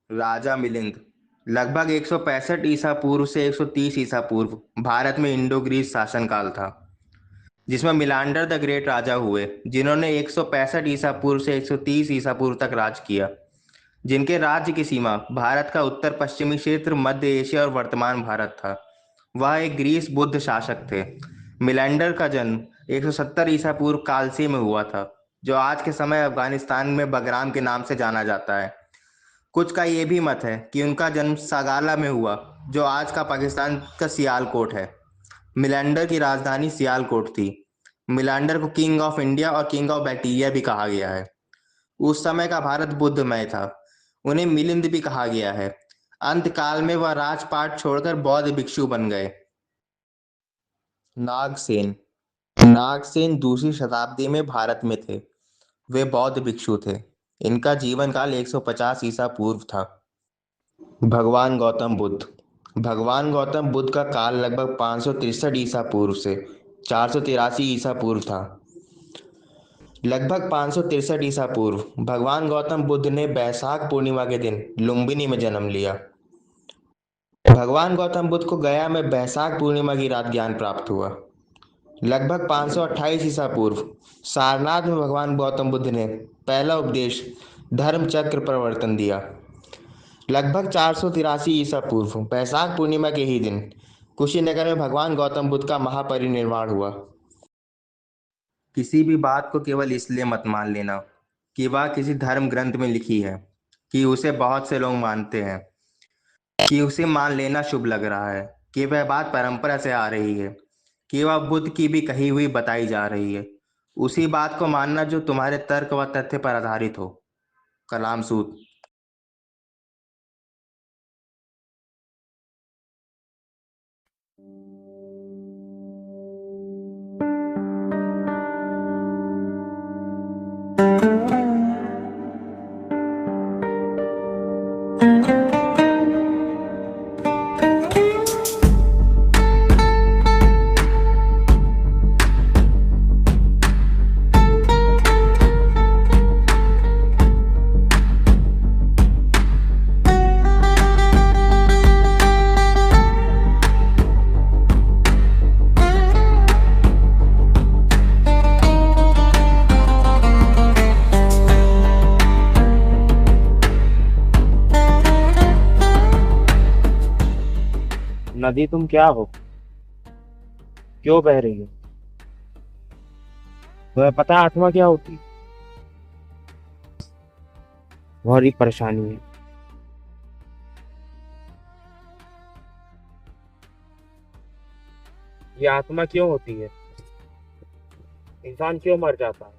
राजा मिलिंद लगभग 165 ईसा पूर्व से 130 ईसा पूर्व भारत में इंडो ग्रीस शासनकाल था, जिसमें मिलांडर द ग्रेट राजा हुए, जिन्होंने 165 ईसा पूर्व से 130 ईसा पूर्व तक राज किया, जिनके राज्य की सीमा भारत का उत्तर पश्चिमी क्षेत्र, मध्य एशिया और वर्तमान भारत था। वह एक ग्रीस बुद्ध शासक थे। मिलेंडर का जन्म 170 ईसा पूर्व कालसी में हुआ था, जो आज के समय अफगानिस्तान में बगराम के नाम से जाना जाता है। कुछ का ये भी मत है कि उनका जन्म सागाला में हुआ, जो आज का पाकिस्तान का सियालकोट है। मिलेंडर की राजधानी सियालकोट थी। मिलांडर को किंग ऑफ इंडिया और किंग ऑफ बैक्टीरिया भी कहा गया है। उस समय का भारत बुद्धमय था। उन्हें मिलिंद भी कहा गया है। अंतकाल में वह राजपाट छोड़कर बौद्ध भिक्षु बन गए। नागसेन नागसेन दूसरी शताब्दी में भारत में थे। वे बौद्ध भिक्षु थे। इनका जीवन काल 150 ईसा पूर्व था। भगवान गौतम बुद्ध का काल लगभग 563 ईसा पूर्व से 483 ईसा पूर्व था। लगभग 563 ईसा पूर्व भगवान गौतम बुद्ध ने बैसाख पूर्णिमा के दिन लुम्बिनी में जन्म लिया। भगवान गौतम बुद्ध को गया में बैसाख पूर्णिमा की रात ज्ञान प्राप्त हुआ। लगभग 528 ईसा पूर्व सारनाथ में भगवान गौतम बुद्ध ने पहला उपदेश धर्म चक्र प्रवर्तन दिया। लगभग 483 ईसा पूर्व बैसाख पूर्णिमा के ही दिन कुशीनगर में भगवान गौतम बुद्ध का महापरिनिर्वाण हुआ। किसी भी बात को केवल इसलिए मत मान लेना कि वह किसी धर्म ग्रंथ में लिखी है, कि उसे बहुत से लोग मानते हैं, कि उसे मान लेना शुभ लग रहा है, कि वह बात परंपरा से आ रही है, कि वह बुद्ध की भी कही हुई बताई जा रही है। उसी बात को मानना जो तुम्हारे तर्क व तथ्य पर आधारित हो। कलाम सूद। नदी तुम क्या हो? क्यों बह रही हो? तुम्हें पता है आत्मा क्या होती है? बहुत ही परेशानी है। ये आत्मा क्यों होती है? इंसान क्यों मर जाता है?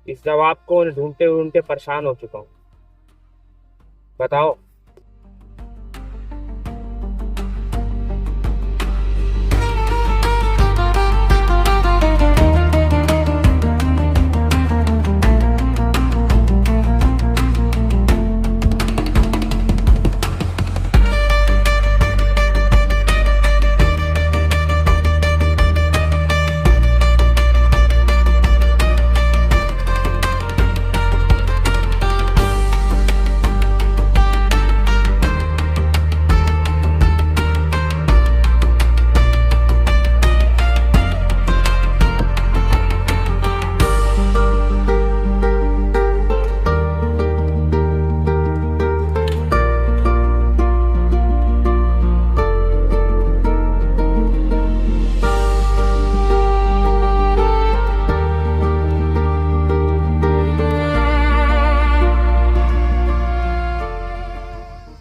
इस जवाब को ढूंढते ढूंढते परेशान हो चुका हूँ। बताओ।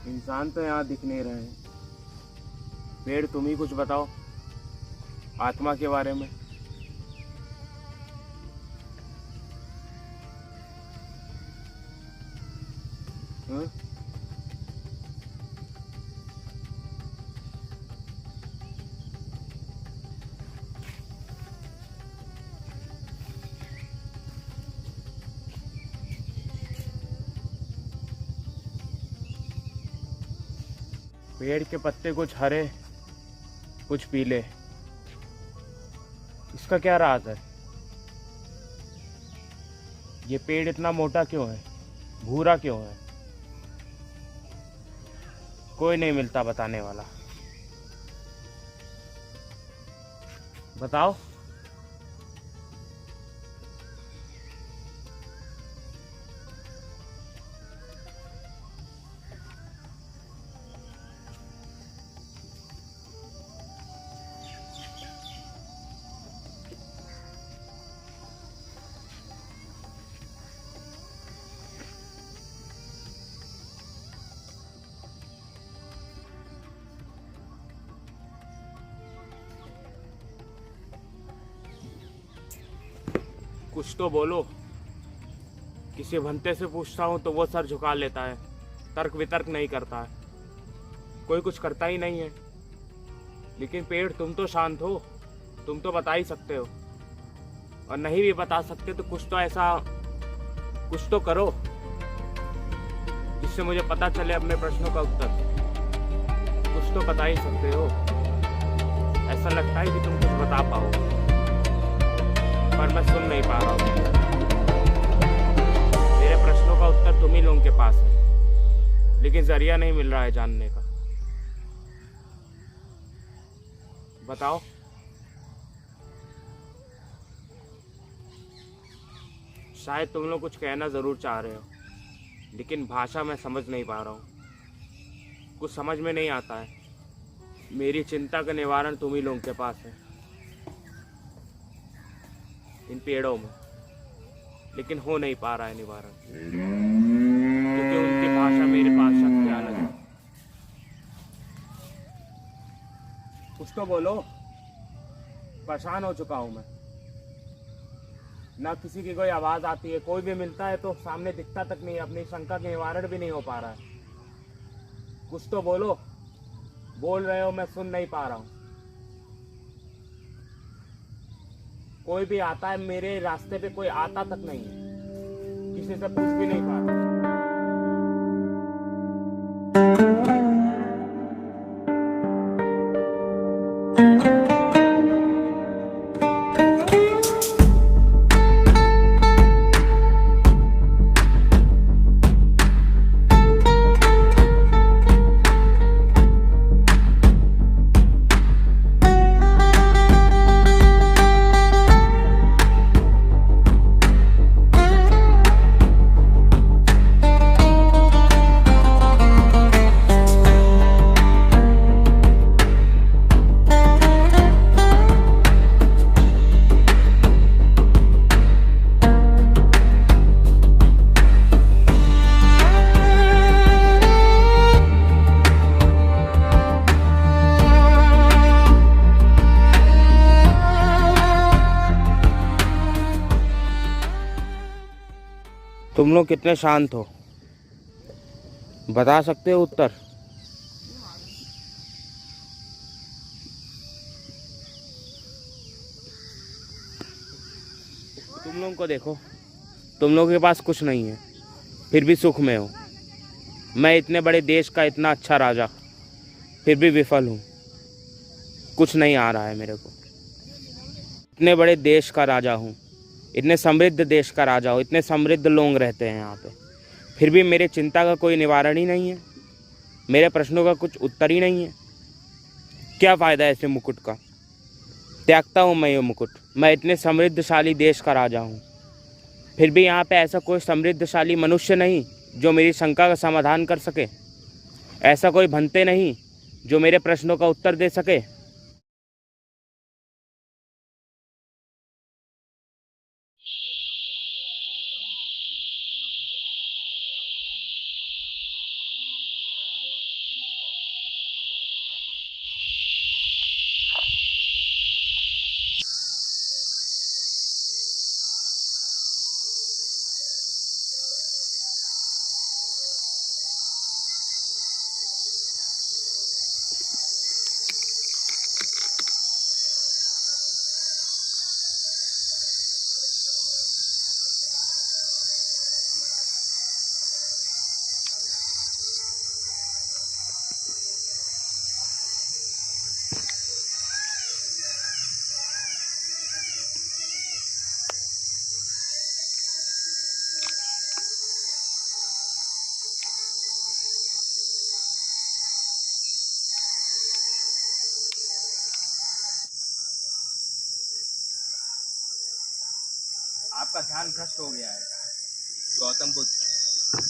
इंसान तो यहाँ दिख नहीं रहे हैं। पेड़ तुम ही कुछ बताओ आत्मा के बारे में। हाँ? पेड़ के पत्ते कुछ हरे कुछ पीले, इसका क्या राज है? ये पेड़ इतना मोटा क्यों है? भूरा क्यों है? कोई नहीं मिलता बताने वाला। बताओ। कुछ तो बोलो। किसी भंते से पूछता हूँ तो वो सर झुका लेता है, तर्क वितर्क नहीं करता है, कोई कुछ करता ही नहीं है। लेकिन पेड़ तुम तो शांत हो, तुम तो बता ही सकते हो, और नहीं भी बता सकते तो कुछ तो ऐसा कुछ तो करो जिससे मुझे पता चले अपने प्रश्नों का उत्तर। कुछ तो बता ही सकते हो। ऐसा लगता है कि तुम कुछ बता पाओ, पर मैं सुन नहीं पा रहा हूँ। मेरे प्रश्नों का उत्तर तुम ही लोगों के पास है, लेकिन जरिया नहीं मिल रहा है जानने का। बताओ। शायद तुम लोग कुछ कहना जरूर चाह रहे हो, लेकिन भाषा मैं समझ नहीं पा रहा हूँ। कुछ समझ में नहीं आता है। मेरी चिंता का निवारण तुम ही लोगों के पास है, इन पेड़ों में, लेकिन हो नहीं पा रहा है निवारण, क्योंकि उनकी भाषा मेरी भाषा से अलग है। कुछ तो बोलो। परेशान हो चुका हूं मैं। ना किसी की कोई आवाज आती है, कोई भी मिलता है तो सामने दिखता तक नहीं, अपनी शंका के निवारण भी नहीं हो पा रहा है। कुछ तो बोलो। बोल रहे हो, मैं सुन नहीं पा रहा हूं। कोई भी आता है मेरे रास्ते पे, कोई आता तक नहीं है, किसी से पूछ भी नहीं पा रहा। तुम लोग कितने शांत हो, बता सकते हो उत्तर? तुम लोगों को देखो, तुम लोगों के पास कुछ नहीं है, फिर भी सुख में हो। मैं इतने बड़े देश का इतना अच्छा राजा, फिर भी विफल हूँ। कुछ नहीं आ रहा है मेरे को। इतने बड़े देश का राजा हूँ, इतने समृद्ध देश का राजा हूँ, इतने समृद्ध लोग रहते हैं यहाँ पे, फिर भी मेरे चिंता का कोई निवारण ही नहीं है, मेरे प्रश्नों का कुछ उत्तर ही नहीं है। क्या फ़ायदा है ऐसे मुकुट का? त्यागता हूँ मैं ये मुकुट। मैं इतने समृद्धशाली देश का राजा हूँ, फिर भी यहाँ पे ऐसा कोई समृद्धशाली मनुष्य नहीं जो मेरी शंका का समाधान कर सके। ऐसा कोई भंते नहीं जो मेरे प्रश्नों का उत्तर दे सके। आपका ध्यान भ्रष्ट हो गया है गौतम बुद्ध।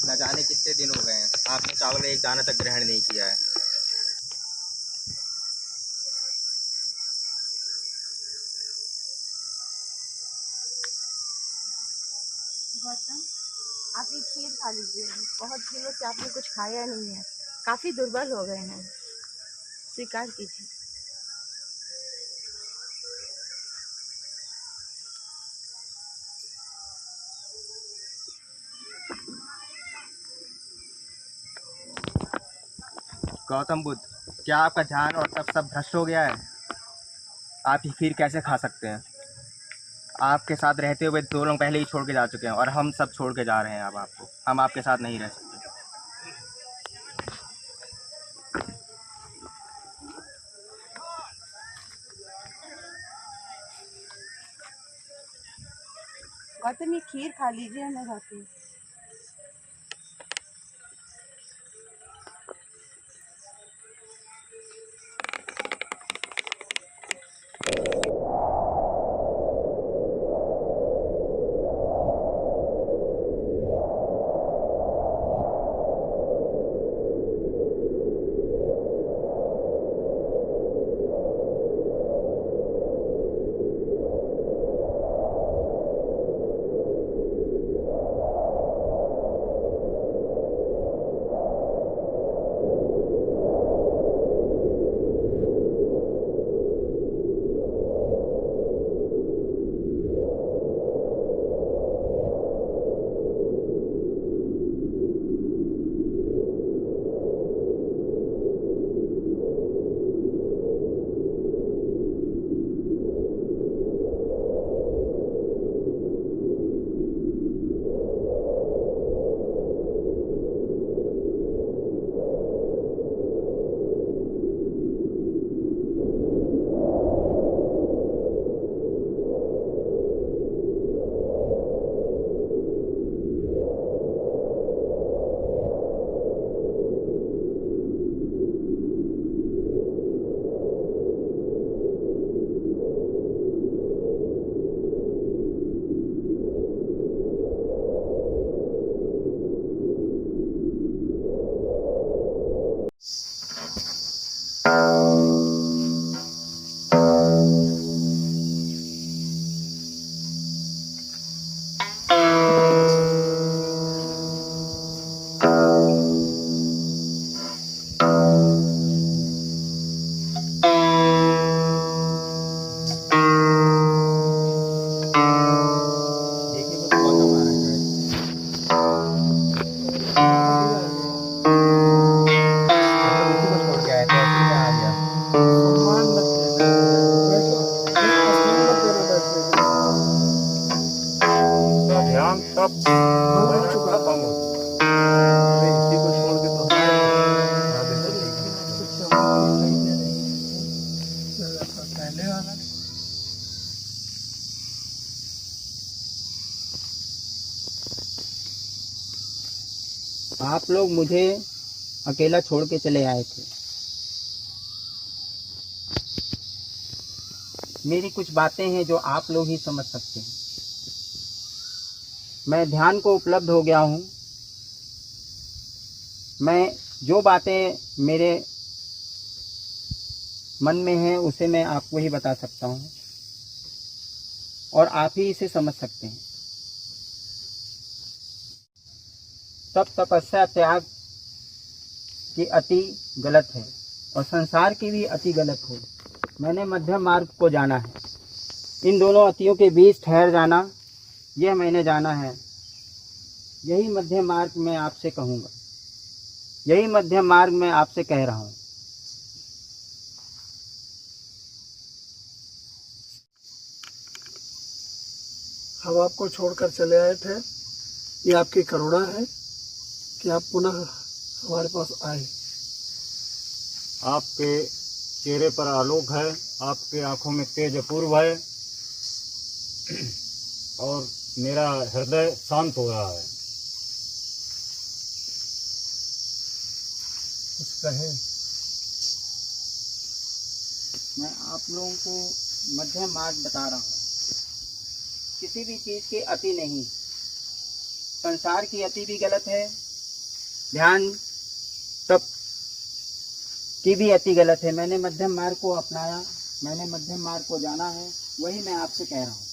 न जाने कितने दिन हो गए हैं आपने चावल का एक दाना तक ग्रहण नहीं किया है। गौतम, आप ये खीर खा लीजिए। बहुत दिनों से आपने कुछ खाया नहीं है, काफी दुर्बल हो गए हैं। स्वीकार कीजिए। गौतम बुद्ध, क्या आपका ध्यान और सब भ्रष्ट हो गया है? आप ये खीर कैसे खा सकते हैं? आपके साथ रहते हुए 2 लोग पहले ही छोड़ के जा चुके हैं और हम सब छोड़ के जा रहे हैं। अब आपको हम आपके साथ नहीं रह सकते। गौतम, ये खीर खा लीजिए, मैं जाती हूँ। आप लोग मुझे अकेला छोड़ के चले आए थे। मेरी कुछ बातें हैं जो आप लोग ही समझ सकते हैं। मैं ध्यान को उपलब्ध हो गया हूँ। मैं जो बातें मेरे मन में हैं उसे मैं आपको ही बता सकता हूँ और आप ही इसे समझ सकते हैं। तब तपस्या त्याग की अति गलत है और संसार की भी अति गलत है। मैंने मध्यम मार्ग को जाना है। इन दोनों अतियों के बीच ठहर जाना, यह मैंने जाना है। यही मध्यम मार्ग मैं आपसे कहूँगा, यही मध्यम मार्ग मैं आपसे कह रहा हूँ। हम आपको छोड़कर चले आए थे, ये आपकी करुणा है कि आप पुनः हमारे पास आए। आपके चेहरे पर आलोक है, आपके आंखों में तेज अपूर्व है और मेरा हृदय शांत हो रहा है। कुछ कहें? मैं आप लोगों को मध्यम मार्ग बता रहा हूँ। किसी भी चीज की अति नहीं। संसार की अति भी गलत है, ध्यान तप की भी अति गलत है। मैंने मध्यम मार्ग को अपनाया, मैंने मध्यम मार्ग को जाना है, वही मैं आपसे कह रहा हूँ।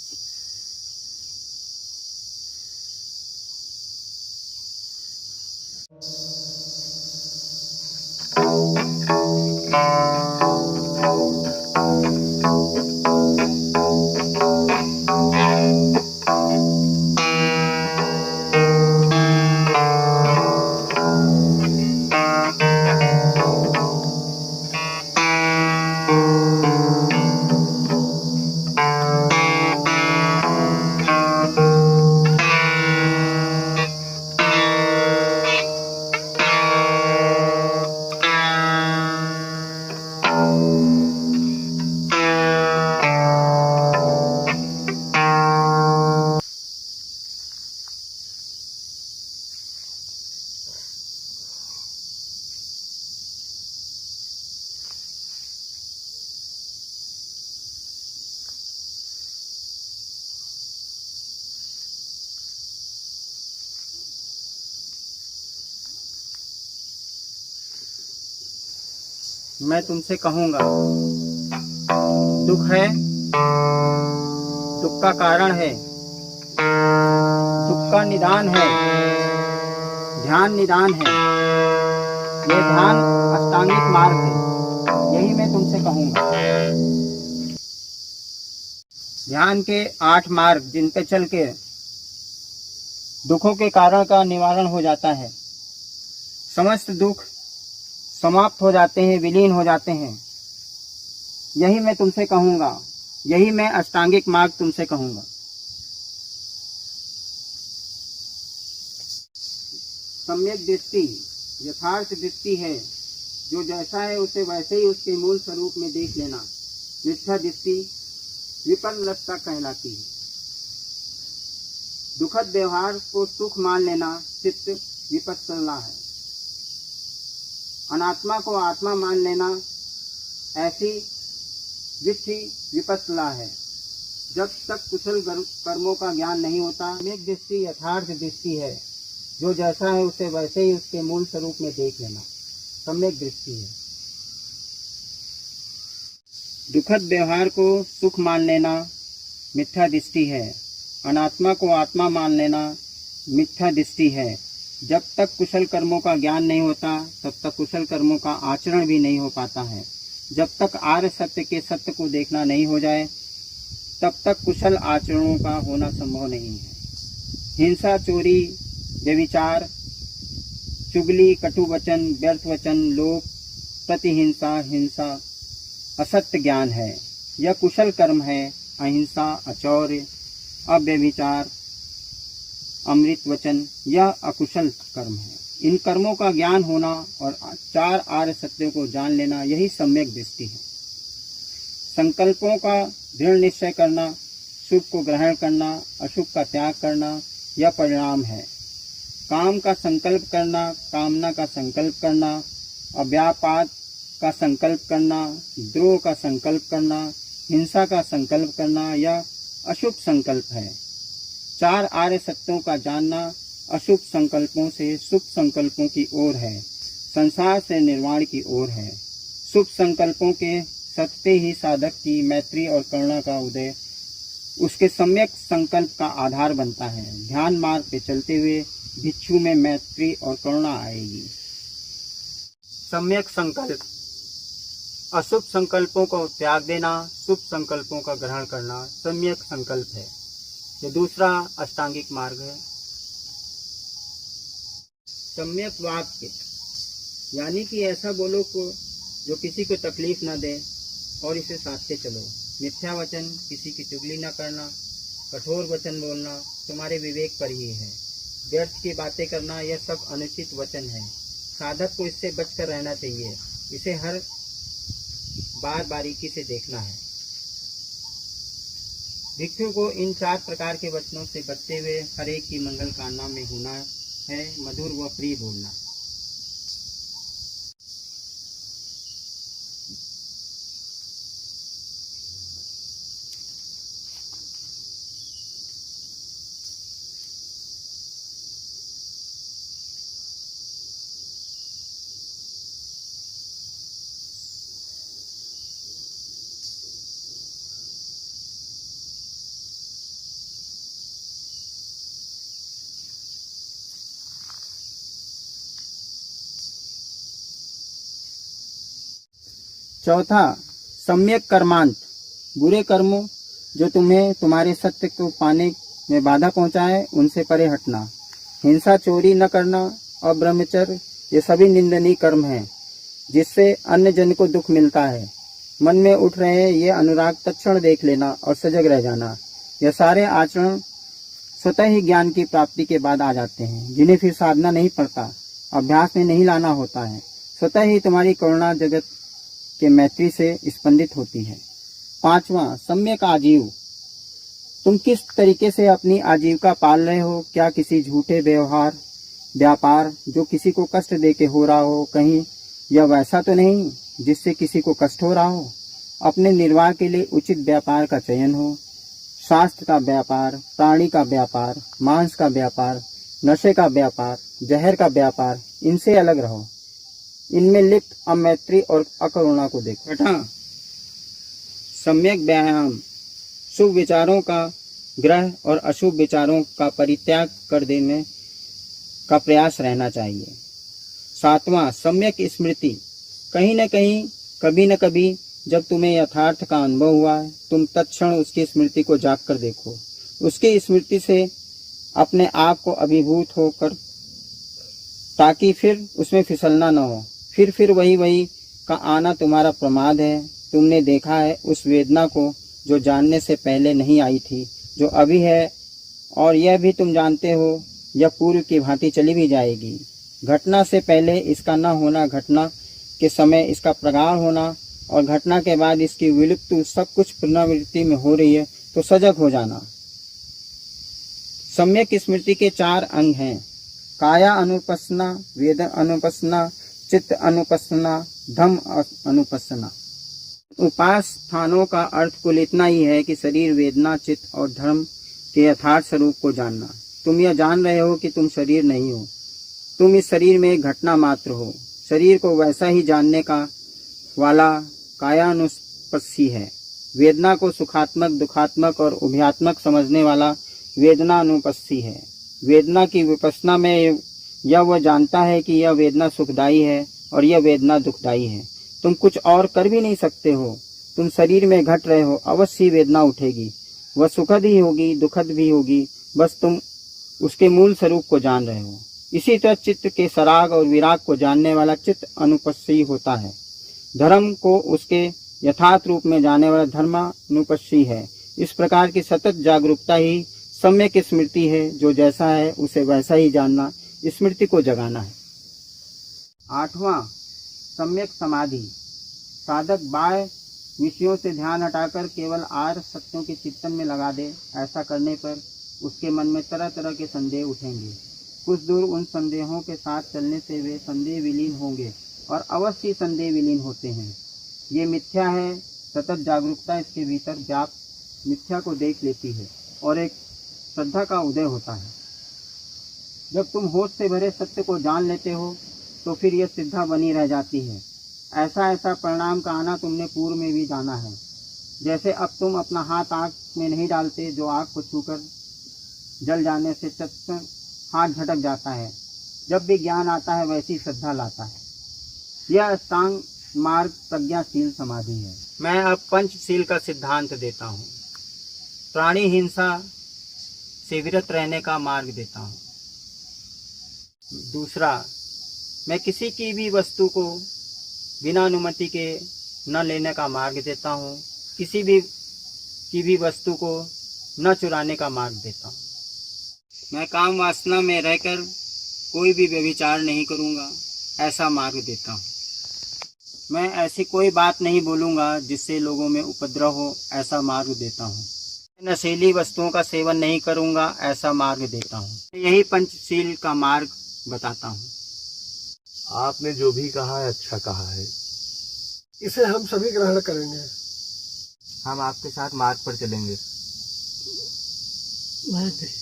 मैं तुमसे कहूँगा, दुख है, दुख का कारण है, दुख का निदान है, ध्यान निदान है। यह ध्यान अष्टांगिक मार्ग है, यही मैं तुमसे कहूँगा। ध्यान के 8 मार्ग जिन पे चल के दुखों के कारण का निवारण हो जाता है, समस्त दुख समाप्त हो जाते हैं, विलीन हो जाते हैं। यही मैं तुमसे कहूँगा, यही मैं अष्टांगिक मार्ग तुमसे कहूँगा। सम्यक दृष्टि यथार्थ दृष्टि है, जो जैसा है उसे वैसे ही उसके मूल स्वरूप में देख लेना। मिथ्या दृष्टि विपर्लसता कहलाती है। दुखद व्यवहार को सुख मान लेना चित्त विपत्सला है। अनात्मा को आत्मा मान लेना ऐसी विधि विपत्सला है। जब तक कुशल कर्मों का ज्ञान नहीं होता, सम्यक दृष्टि यथार्थ दृष्टि है, जो जैसा है उसे वैसे ही उसके मूल स्वरूप में देख लेना सम्यक दृष्टि है। दुखद व्यवहार को सुख मान लेना मिथ्या दृष्टि है। अनात्मा को आत्मा मान लेना मिथ्या दृष्टि है। जब तक कुशल कर्मों का ज्ञान नहीं होता, तब तक कुशल कर्मों का आचरण भी नहीं हो पाता है। जब तक आर्य सत्य के सत्य को देखना नहीं हो जाए, तब तक कुशल आचरणों का होना संभव नहीं है। हिंसा, चोरी, व्यभिचार, चुगली, कटु वचन, व्यर्थ वचन, लोभ, प्रतिहिंसा, हिंसा असत्य ज्ञान है। यह कुशल कर्म है। अहिंसा, अचौर्य, अव्यभिचार, अमृत वचन, यह अकुशल कर्म है। इन कर्मों का ज्ञान होना और 4 आर्य सत्यों को जान लेना, यही सम्यक दृष्टि है। संकल्पों का दृढ़ निश्चय करना, शुभ को ग्रहण करना, अशुभ का त्याग करना, यह परिणाम है। काम का संकल्प करना, कामना का संकल्प करना, अव्यापाद का संकल्प करना, द्रोह का संकल्प करना, हिंसा का संकल्प करना, यह अशुभ संकल्प है। 4 आर्य सत्यों का जानना अशुभ संकल्पों से शुभ संकल्पों की ओर है, संसार से निर्वाण की ओर है। शुभ संकल्पों के सत्य ही साधक की मैत्री और करुणा का उदय उसके सम्यक संकल्प का आधार बनता है। ध्यान मार्ग पे चलते हुए भिक्षु में मैत्री और करुणा आएगी। सम्यक संकल्प अशुभ संकल्पों को त्याग देना, शुभ संकल्पों का ग्रहण करना सम्यक संकल्प है। ये दूसरा अष्टांगिक मार्ग है। सम्यक वाक्य यानी कि ऐसा बोलो को जो किसी को तकलीफ न दे और इसे साधते चलो। मिथ्या वचन, किसी की चुगली न करना, कठोर वचन बोलना तुम्हारे विवेक पर ही है। व्यर्थ की बातें करना, यह सब अनुचित वचन है। साधक को इससे बचकर रहना चाहिए। इसे हर बार बारीकी से देखना है। भिक्षु को इन 4 प्रकार के वचनों से बचते हुए हर एक की मंगल कामना में होना है। मधुर व प्रिय बोलना। चौथा, सम्यक कर्मांत, बुरे कर्मों जो तुम्हें तुम्हारे सत्य को पाने में बाधा पहुंचाए उनसे परे हटना। हिंसा, चोरी न करना और ब्रह्मचर्य, ये सभी निंदनीय कर्म हैं जिससे अन्य जन को दुख मिलता है। मन में उठ रहे ये अनुराग तत्क्षण देख लेना और सजग रह जाना। यह सारे आचरण स्वतः ही ज्ञान की प्राप्ति के बाद आ जाते हैं, जिन्हें फिर साधना नहीं पड़ता, अभ्यास में नहीं लाना होता है। स्वतः ही तुम्हारी करुणा जगत के मैत्री से स्पंदित होती है। पांचवा, सम्यक आजीव, तुम किस तरीके से अपनी आजीविका पाल रहे हो? क्या किसी झूठे व्यवहार व्यापार जो किसी को कष्ट दे के हो रहा हो? कहीं यह वैसा तो नहीं जिससे किसी को कष्ट हो रहा हो? अपने निर्वाह के लिए उचित व्यापार का चयन हो। शास्त्र का व्यापार, प्राणी का व्यापार, मांस का व्यापार, नशे का व्यापार, जहर का व्यापार, इनसे अलग रहो। इनमें लिप्त अमैत्री और अकरुणा को देखो। छठा, सम्यक व्यायाम, शुभ विचारों का ग्रह और अशुभ विचारों का परित्याग कर देने का प्रयास रहना चाहिए। सातवां, सम्यक स्मृति, कहीं न कहीं, कभी न कभी जब तुम्हें यथार्थ का अनुभव हुआ है, तुम तत्क्षण उसकी स्मृति को जाग कर देखो। उसकी स्मृति से अपने आप को अभिभूत होकर, ताकि फिर उसमें फिसलना न हो। फिर वही का आना तुम्हारा प्रमाद है। तुमने देखा है उस वेदना को जो जानने से पहले नहीं आई थी, जो अभी है, और यह भी तुम जानते हो यह पूर्व की भांति चली भी जाएगी। घटना से पहले इसका न होना, घटना के समय इसका प्रगाढ़ होना और घटना के बाद इसकी विलुप्ति, सब कुछ पुनरावृत्ति में हो रही है, तो सजग हो जाना। सम्यक स्मृति के 4 अंग हैं: काया अनुपस्सना, वेद अनुपस्सना, चित्त अनुपस्सना, धम्म अनुपस्सना। उपास स्थानों का अर्थ कुल इतना ही है कि शरीर, वेदना, चित्त और धर्म के यथार्थ स्वरूप को जानना। तुम यह जान रहे हो कि तुम शरीर नहीं हो, तुम इस शरीर में एक घटना मात्र हो। शरीर को वैसा ही जानने का वाला कायानुपस्सी है। वेदना को सुखात्मक, दुखात्मक और उभयात्मक समझने वाला वेदना अनुपस्सी है। वेदना की विपස්සना में यह वह जानता है कि यह वेदना सुखदायी है और यह वेदना दुखदायी है। तुम कुछ और कर भी नहीं सकते हो। तुम शरीर में घट रहे हो, अवश्य वेदना उठेगी, वह सुखद ही होगी, दुखद भी होगी, बस तुम उसके मूल स्वरूप को जान रहे हो। इसी तरह चित्त के सराग और विराग को जानने वाला चित्त अनुपस्सी होता है। धर्म को उसके यथार्थ रूप में जानने वाला धर्मानुपस्सी है। इस प्रकार की सतत जागरूकता ही सम्यक स्मृति है, जो जैसा है उसे वैसा ही जानना, स्मृति को जगाना है। 8वां, सम्यक समाधि, साधक बाह्य विषयों से ध्यान हटाकर केवल आर्य सत्यों के चिंतन में लगा दे। ऐसा करने पर उसके मन में तरह तरह के संदेह उठेंगे। कुछ दूर उन संदेहों के साथ चलने से वे संदेह विलीन होंगे और अवश्य संदेह विलीन होते हैं। ये मिथ्या है। सतत जागरूकता इसके भीतर व्याप्त मिथ्या को देख लेती है और एक श्रद्धा का उदय होता है। जब तुम होश से भरे सत्य को जान लेते हो तो फिर यह सिद्धा बनी रह जाती है। ऐसा परिणाम का आना तुमने पूर्व में भी जाना है। जैसे अब तुम अपना हाथ आँख में नहीं डालते, जो आँख को छूकर जल जाने से तत्क्षण हाथ झटक जाता है। जब भी ज्ञान आता है वैसी श्रद्धा लाता है। यह अष्टांग मार्ग प्रज्ञाशील समाधि है। मैं अब पंचशील का सिद्धांत देता हूँ। प्राणी हिंसा से विरत रहने का मार्ग देता हूँ। दूसरा, मैं किसी की भी वस्तु को बिना अनुमति के न लेने का मार्ग देता हूँ। किसी भी की भी वस्तु को न चुराने का मार्ग देता हूँ। मैं काम वासना में रहकर कोई भी व्यभिचार नहीं करूँगा, ऐसा मार्ग देता हूँ। मैं ऐसी कोई बात नहीं बोलूँगा जिससे लोगों में उपद्रव हो, ऐसा मार्ग देता हूँ। नशीली वस्तुओं का सेवन नहीं करूँगा, ऐसा मार्ग देता हूँ। यही पंचशील का मार्ग बताता हूँ। आपने जो भी कहा है अच्छा कहा है। इसे हम सभी ग्रहण करेंगे। हम आपके साथ मार्ग पर चलेंगे। मैं भी।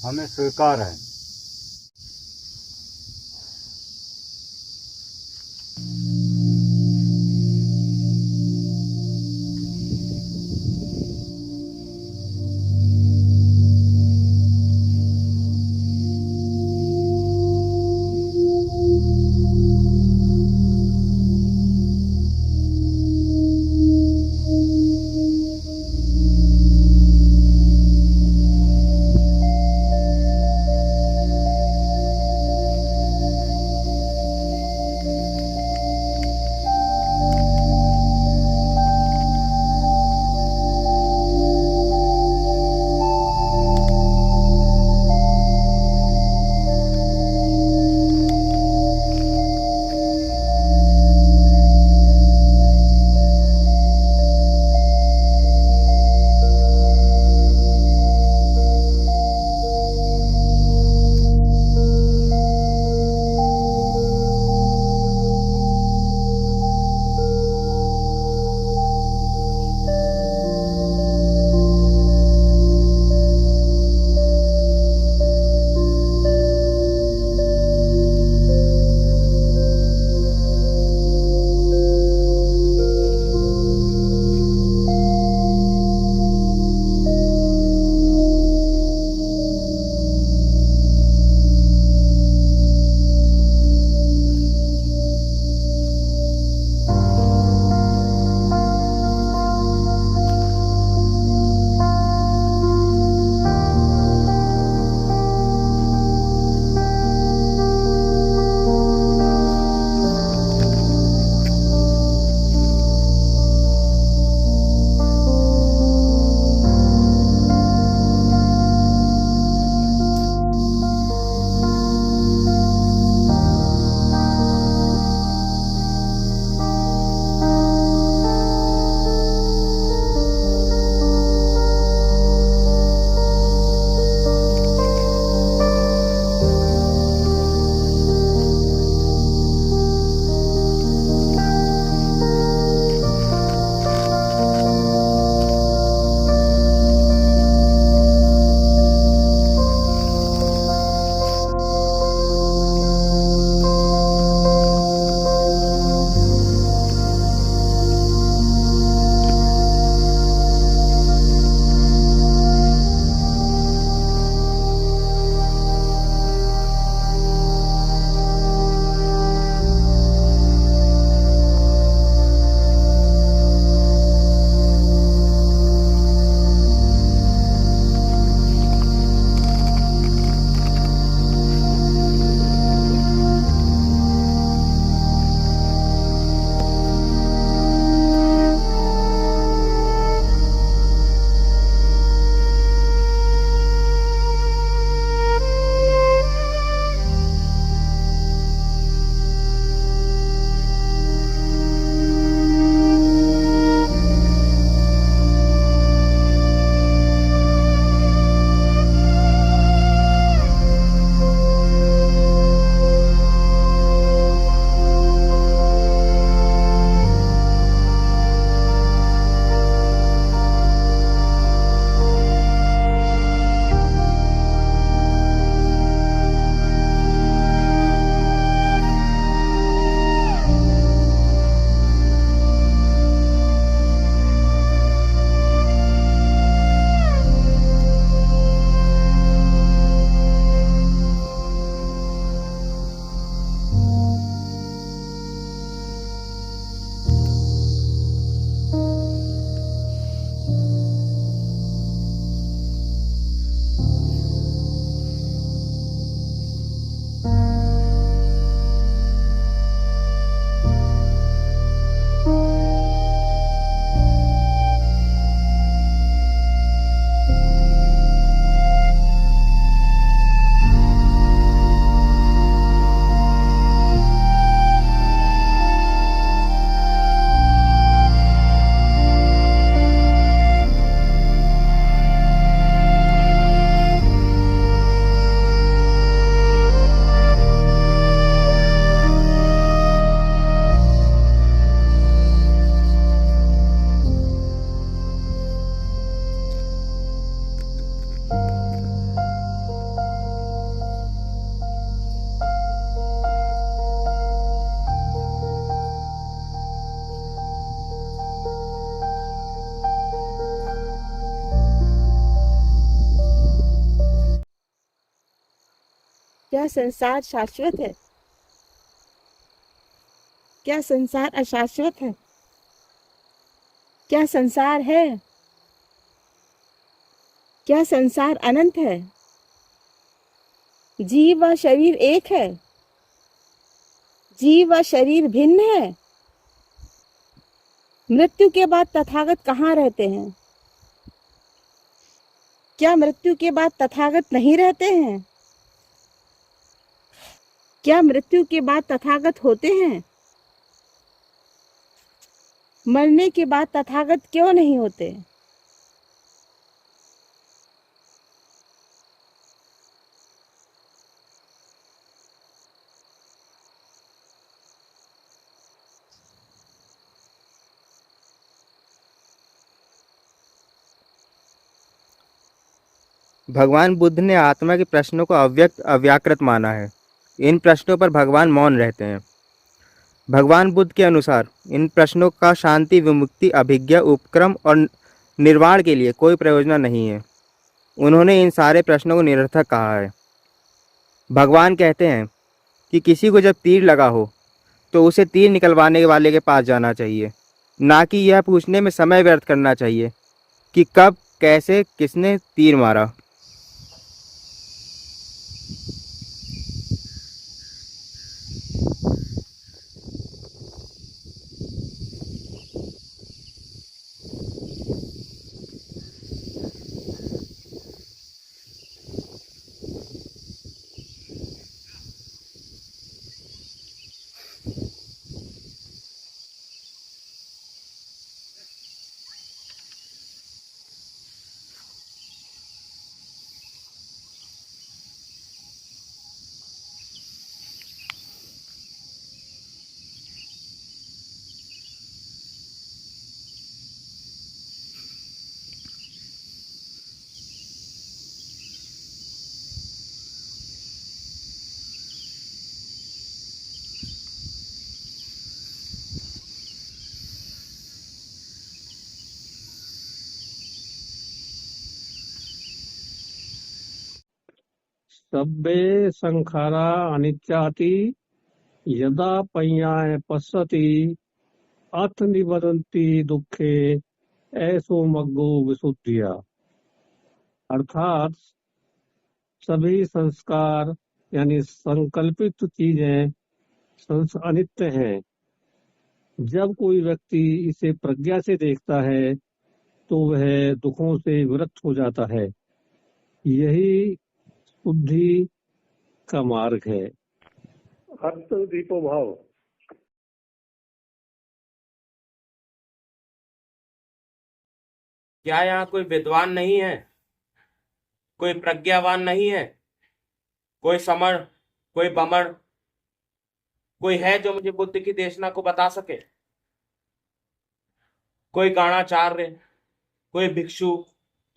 हमें स्वीकार है। क्या संसार शाश्वत है? क्या संसार अशाश्वत है? क्या संसार है? क्या संसार अनंत है? जीव व शरीर एक है? जीव व शरीर भिन्न है? मृत्यु के बाद तथागत कहाँ रहते हैं? क्या मृत्यु के बाद तथागत नहीं रहते हैं? क्या मृत्यु के बाद तथागत होते हैं? मरने के बाद तथागत क्यों नहीं होते? भगवान बुद्ध ने आत्मा के प्रश्नों को अव्यक्त अव्याकृत माना है। इन प्रश्नों पर भगवान मौन रहते हैं। भगवान बुद्ध के अनुसार इन प्रश्नों का शांति, विमुक्ति, अभिज्ञा, उपक्रम और निर्वाण के लिए कोई प्रयोजन नहीं है। उन्होंने इन सारे प्रश्नों को निरर्थक कहा है। भगवान कहते हैं कि किसी को जब तीर लगा हो तो उसे तीर निकलवाने वाले के पास जाना चाहिए, ना कि यह पूछने में समय व्यर्थ करना चाहिए कि कब, कैसे, किसने तीर मारा। सब्बे संखारा अनित्याति यदा पय्याय पश्यति अथ निबदन्ति दुखे ऐसो मग्गो विशुद्धिया। अर्थात सभी संस्कार यानी संकल्पित चीजें अनित्य हैं। जब कोई व्यक्ति इसे प्रज्ञा से देखता है तो वह दुखों से विरक्त हो जाता है। यही शुद्धि का मार्ग है। अर्थ दीपो भाव। क्या यहाँ कोई विद्वान नहीं है? कोई प्रज्ञावान नहीं है? कोई समण, कोई बमण, कोई है जो मुझे बुद्ध की देशना को बता सके? कोई गाणाचार्य, कोई भिक्षु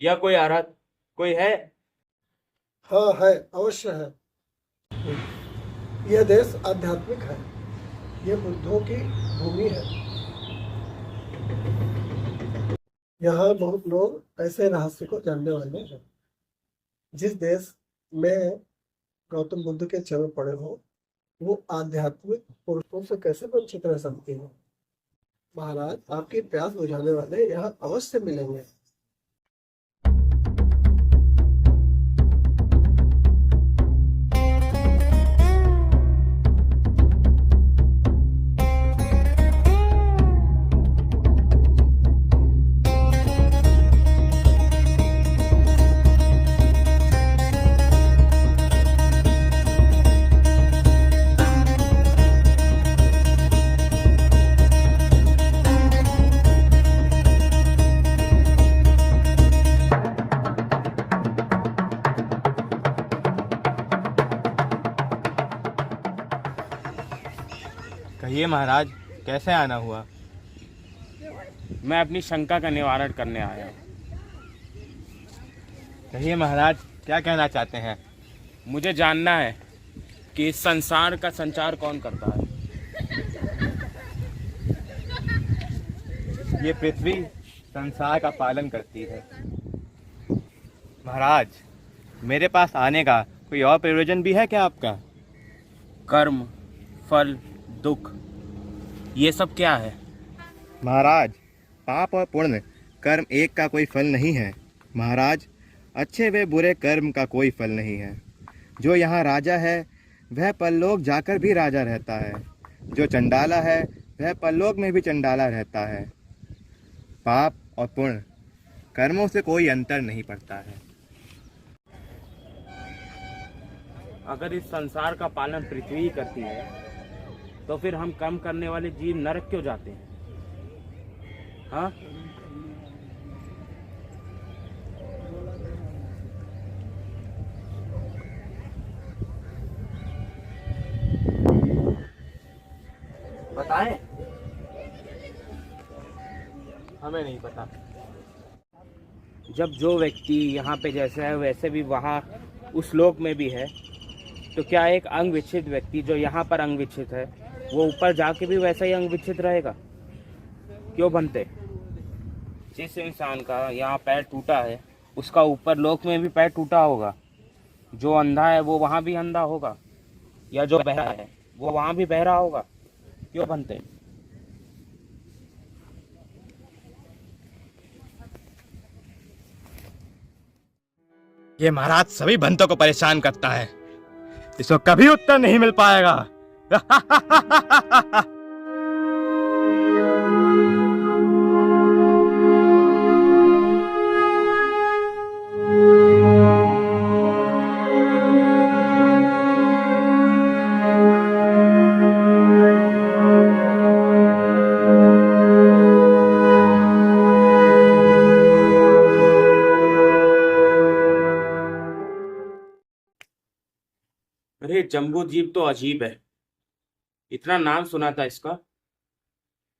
या कोई अरहत, कोई है? हाँ है, अवश्य है। यह देश आध्यात्मिक है। यह बुद्धों की भूमि है। यहाँ बहुत लोग ऐसे रहस्य को जानने वाले हैं। जिस देश में गौतम बुद्ध के चरण पड़े हो वो आध्यात्मिक पुरुषों से कैसे वंचित रह सकती हो? महाराज, आपकी प्यास बुझाने वाले यहाँ अवश्य मिलेंगे। कहिए महाराज, कैसे आना हुआ? मैं अपनी शंका का निवारण करने आया हूँ। कहिए महाराज, क्या कहना चाहते हैं? मुझे जानना है कि इस संसार का संचार कौन करता है। ये पृथ्वी संसार का पालन करती है। महाराज, मेरे पास आने का कोई और प्रयोजन भी है क्या आपका? कर्म, फल, दुख, ये सब क्या है? महाराज, पाप और पुण्य कर्म एक का कोई फल नहीं है। महाराज, अच्छे व बुरे कर्म का कोई फल नहीं है। जो यहाँ राजा है वह परलोक जाकर भी राजा रहता है। जो चंडाला है वह परलोक में भी चंडाला रहता है। पाप और पुण्य कर्मों से कोई अंतर नहीं पड़ता है। अगर इस संसार का पालन पृथ्वी ही करती है तो फिर हम कर्म करने वाले जीव नरक क्यों जाते हैं? हाँ, बताएं? हमें नहीं पता। जब जो व्यक्ति यहाँ पे जैसा है वैसे भी वहाँ उस लोक में भी है, तो क्या एक अंग विच्छित व्यक्ति जो यहाँ पर अंग विच्छित है वो ऊपर जाके भी वैसा ही अंग विच्छित रहेगा? क्यों बनते? जिस इंसान का यहाँ पैर टूटा है उसका ऊपर लोक में भी पैर टूटा होगा। जो अंधा है वो वहाँ भी अंधा होगा, या जो बहरा है वो वहाँ भी बहरा होगा। क्यों बनते? ये महाराज सभी भंतों को परेशान करता है। इसको कभी उत्तर नहीं मिल पाएगा। अरे जम्बू जीव तो अजीब है, इतना नाम सुना था इसका,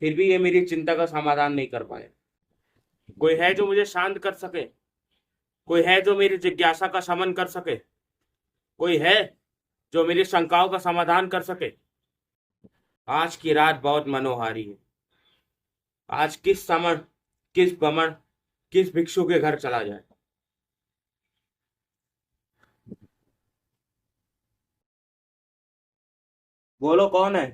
फिर भी ये मेरी चिंता का समाधान नहीं कर पाए। कोई है जो मुझे शांत कर सके? कोई है जो मेरी जिज्ञासा का शमन कर सके? कोई है जो मेरी शंकाओं का समाधान कर सके? आज की रात बहुत मनोहारी है। आज किस समण, किस बमण, किस भिक्षु के घर चला जाए? बोलो कौन है?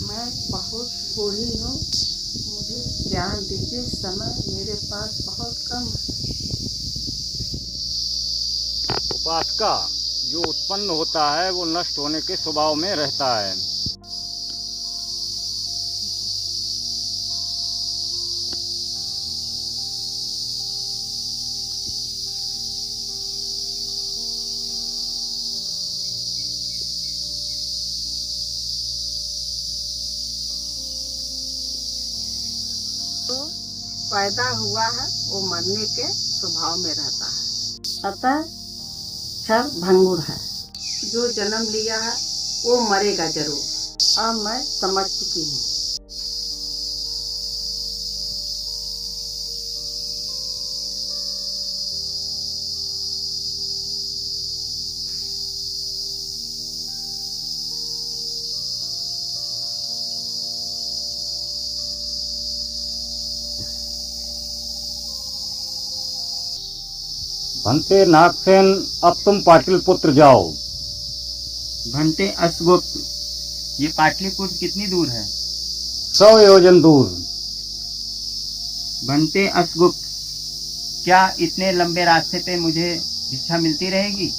मैं बहुत बूढ़ी हूँ, मुझे ज्ञान दीजिए। समय मेरे पास बहुत कम है। उपासका, जो उत्पन्न होता है वो नष्ट होने के स्वभाव में रहता है। तो पैदा हुआ है वो मरने के स्वभाव में रहता है, अतः क्षर भंगुर है। जो जन्म लिया है वो मरेगा जरूर। अब मैं समझ चुकी हूँ। भंते नागसेन, अब तुम पाटलिपुत्र जाओ। भंते अश्वगुप्त, ये पाटलिपुत्र कितनी दूर है? 100 योजन दूर। भंते अश्वगुप्त, क्या इतने लंबे रास्ते पे मुझे भिक्षा मिलती रहेगी?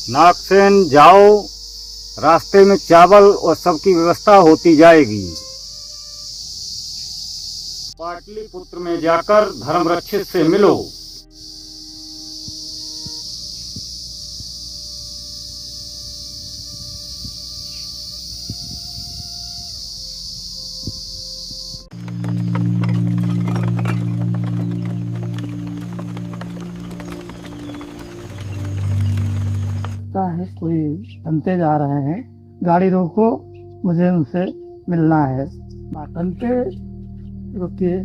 नागसेन जाओ, रास्ते में चावल और सबकी व्यवस्था होती जाएगी। पाटलिपुत्र में जाकर धर्मरक्षित से मिलो। है कोई बनते जा रहे हैं, गाड़ी रोको, मुझे उनसे मिलना है। बनते रुकिए।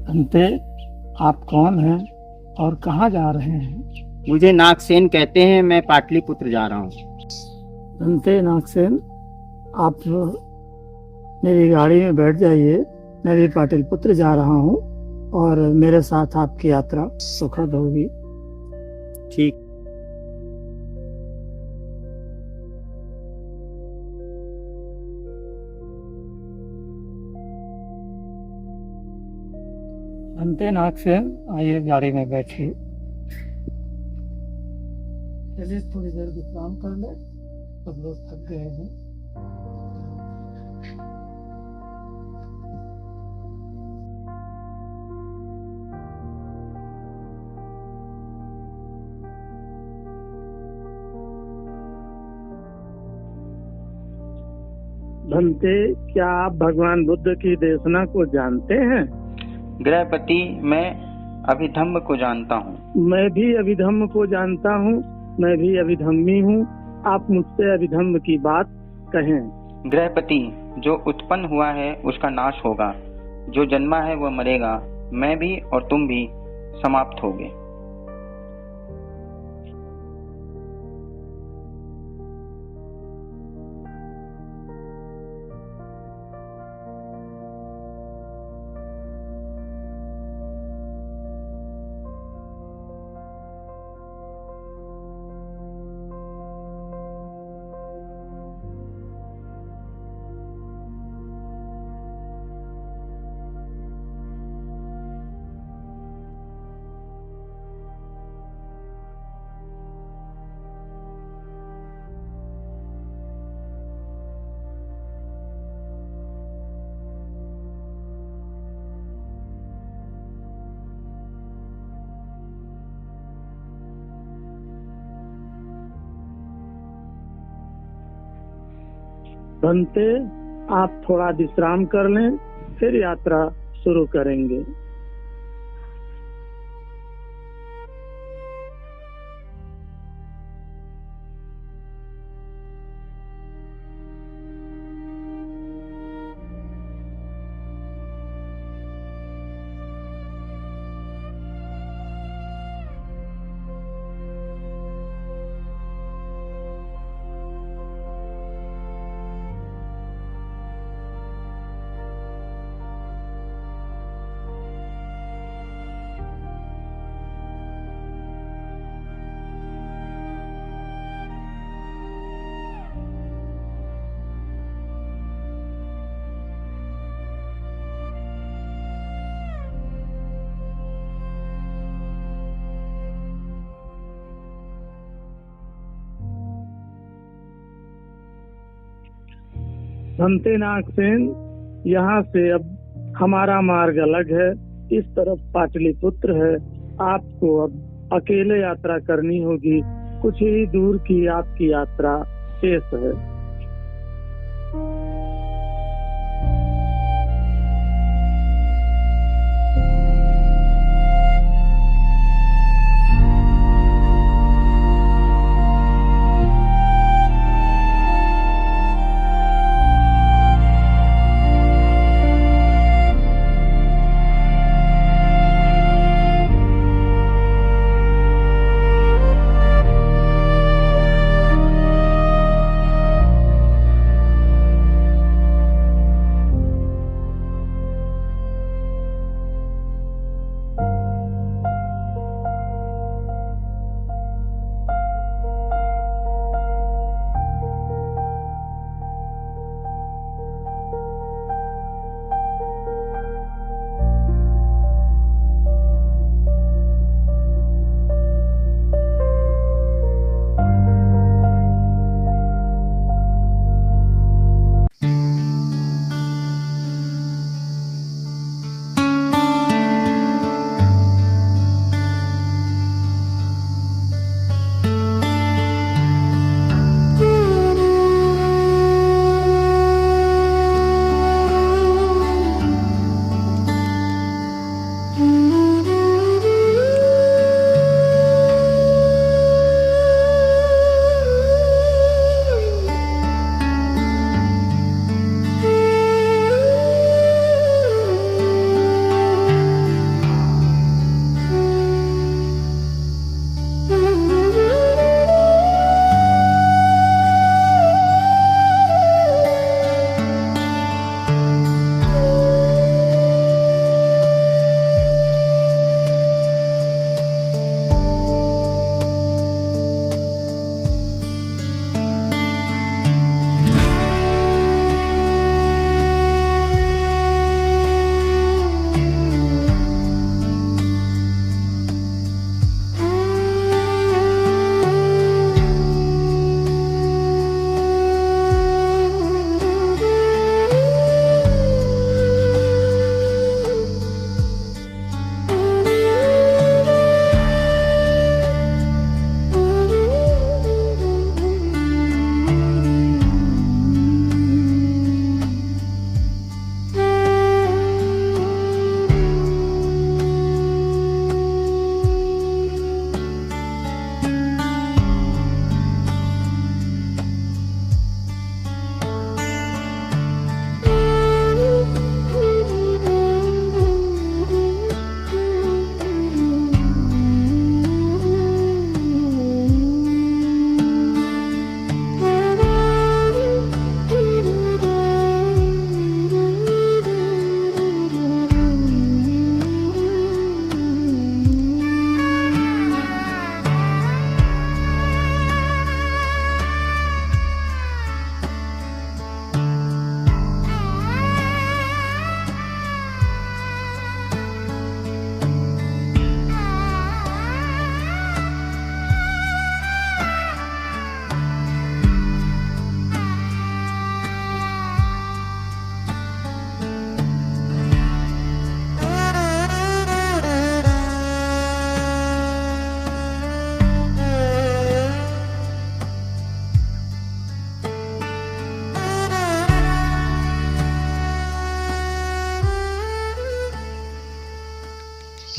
बनते, आप कौन हैं और कहाँ जा रहे हैं? मुझे नागसेन कहते हैं, मैं पाटलिपुत्र जा रहा हूँ। बनते नागसेन, आप मेरी गाड़ी में बैठ जाइए। मैं भी पाटलिपुत्र जा रहा हूँ और मेरे साथ आपकी यात्रा सुखद होगी। ठीक। बनते नागसेन, आइए गाड़ी में बैठिए। चलिए थोड़ी देर विश्राम कर ले, सब लोग थक गए हैं। बनते, क्या आप भगवान बुद्ध की देशना को जानते हैं? गृहपति, मैं अभिधम्म को जानता हूँ। मैं भी अभिधम्म को जानता हूँ। मैं भी अभिधम्मी हूँ। आप मुझसे अभिधम्म की बात कहें। गृहपति, जो उत्पन्न हुआ है उसका नाश होगा, जो जन्मा है वह मरेगा। मैं भी और तुम भी समाप्त होगे। बनते, आप थोड़ा विश्राम कर लें, फिर यात्रा शुरू करेंगे। बनते नागसेन, यहाँ से अब हमारा मार्ग अलग है। इस तरफ पाटलिपुत्र है। आपको अब अकेले यात्रा करनी होगी। कुछ ही दूर की आपकी यात्रा शेष है।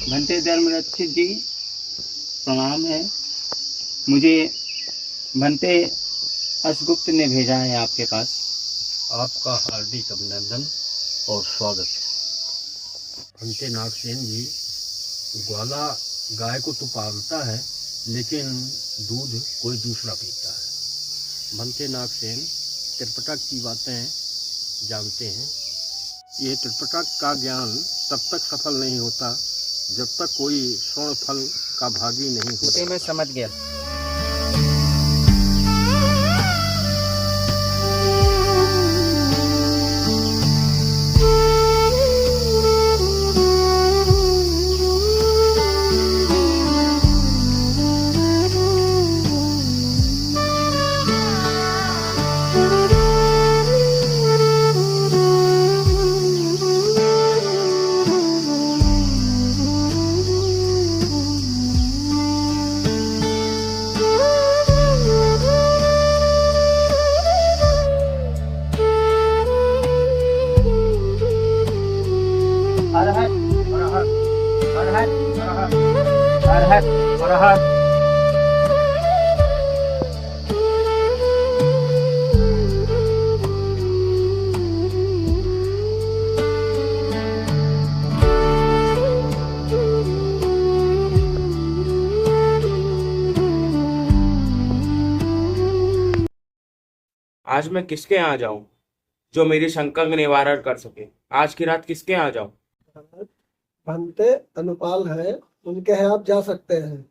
भंते धर्मरक्षित जी, प्रणाम है। मुझे भंते असगुप्त ने भेजा है आपके पास। आपका हार्दिक अभिनंदन और स्वागत है। भंते नागसेन जी, ग्वाला गाय को तो पालता है, लेकिन दूध कोई दूसरा पीता है। भंते नागसेन त्रिपिटक की बातें जानते हैं। ये त्रिपिटक का ज्ञान तब तक सफल नहीं होता जब तक कोई स्वर्ण फल का भागी नहीं ये होता। मैं समझ गया। हर हर हर हर हर हर हर हर हर हर। आज मैं किसके यहाँ जाऊं जो मेरी शंका का निवारण कर सके? आज की रात किसके यहाँ जाऊं? भंते अनुपाल है, उनके यहाँ आप जा सकते हैं।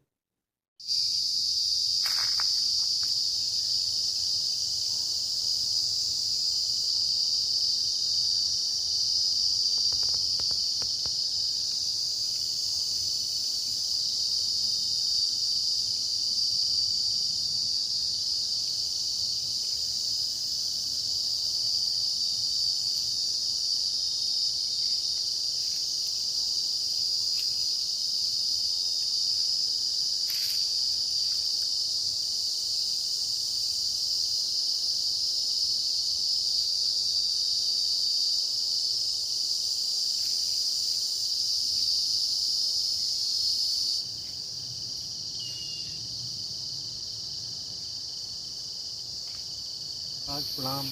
आज प्रणाम,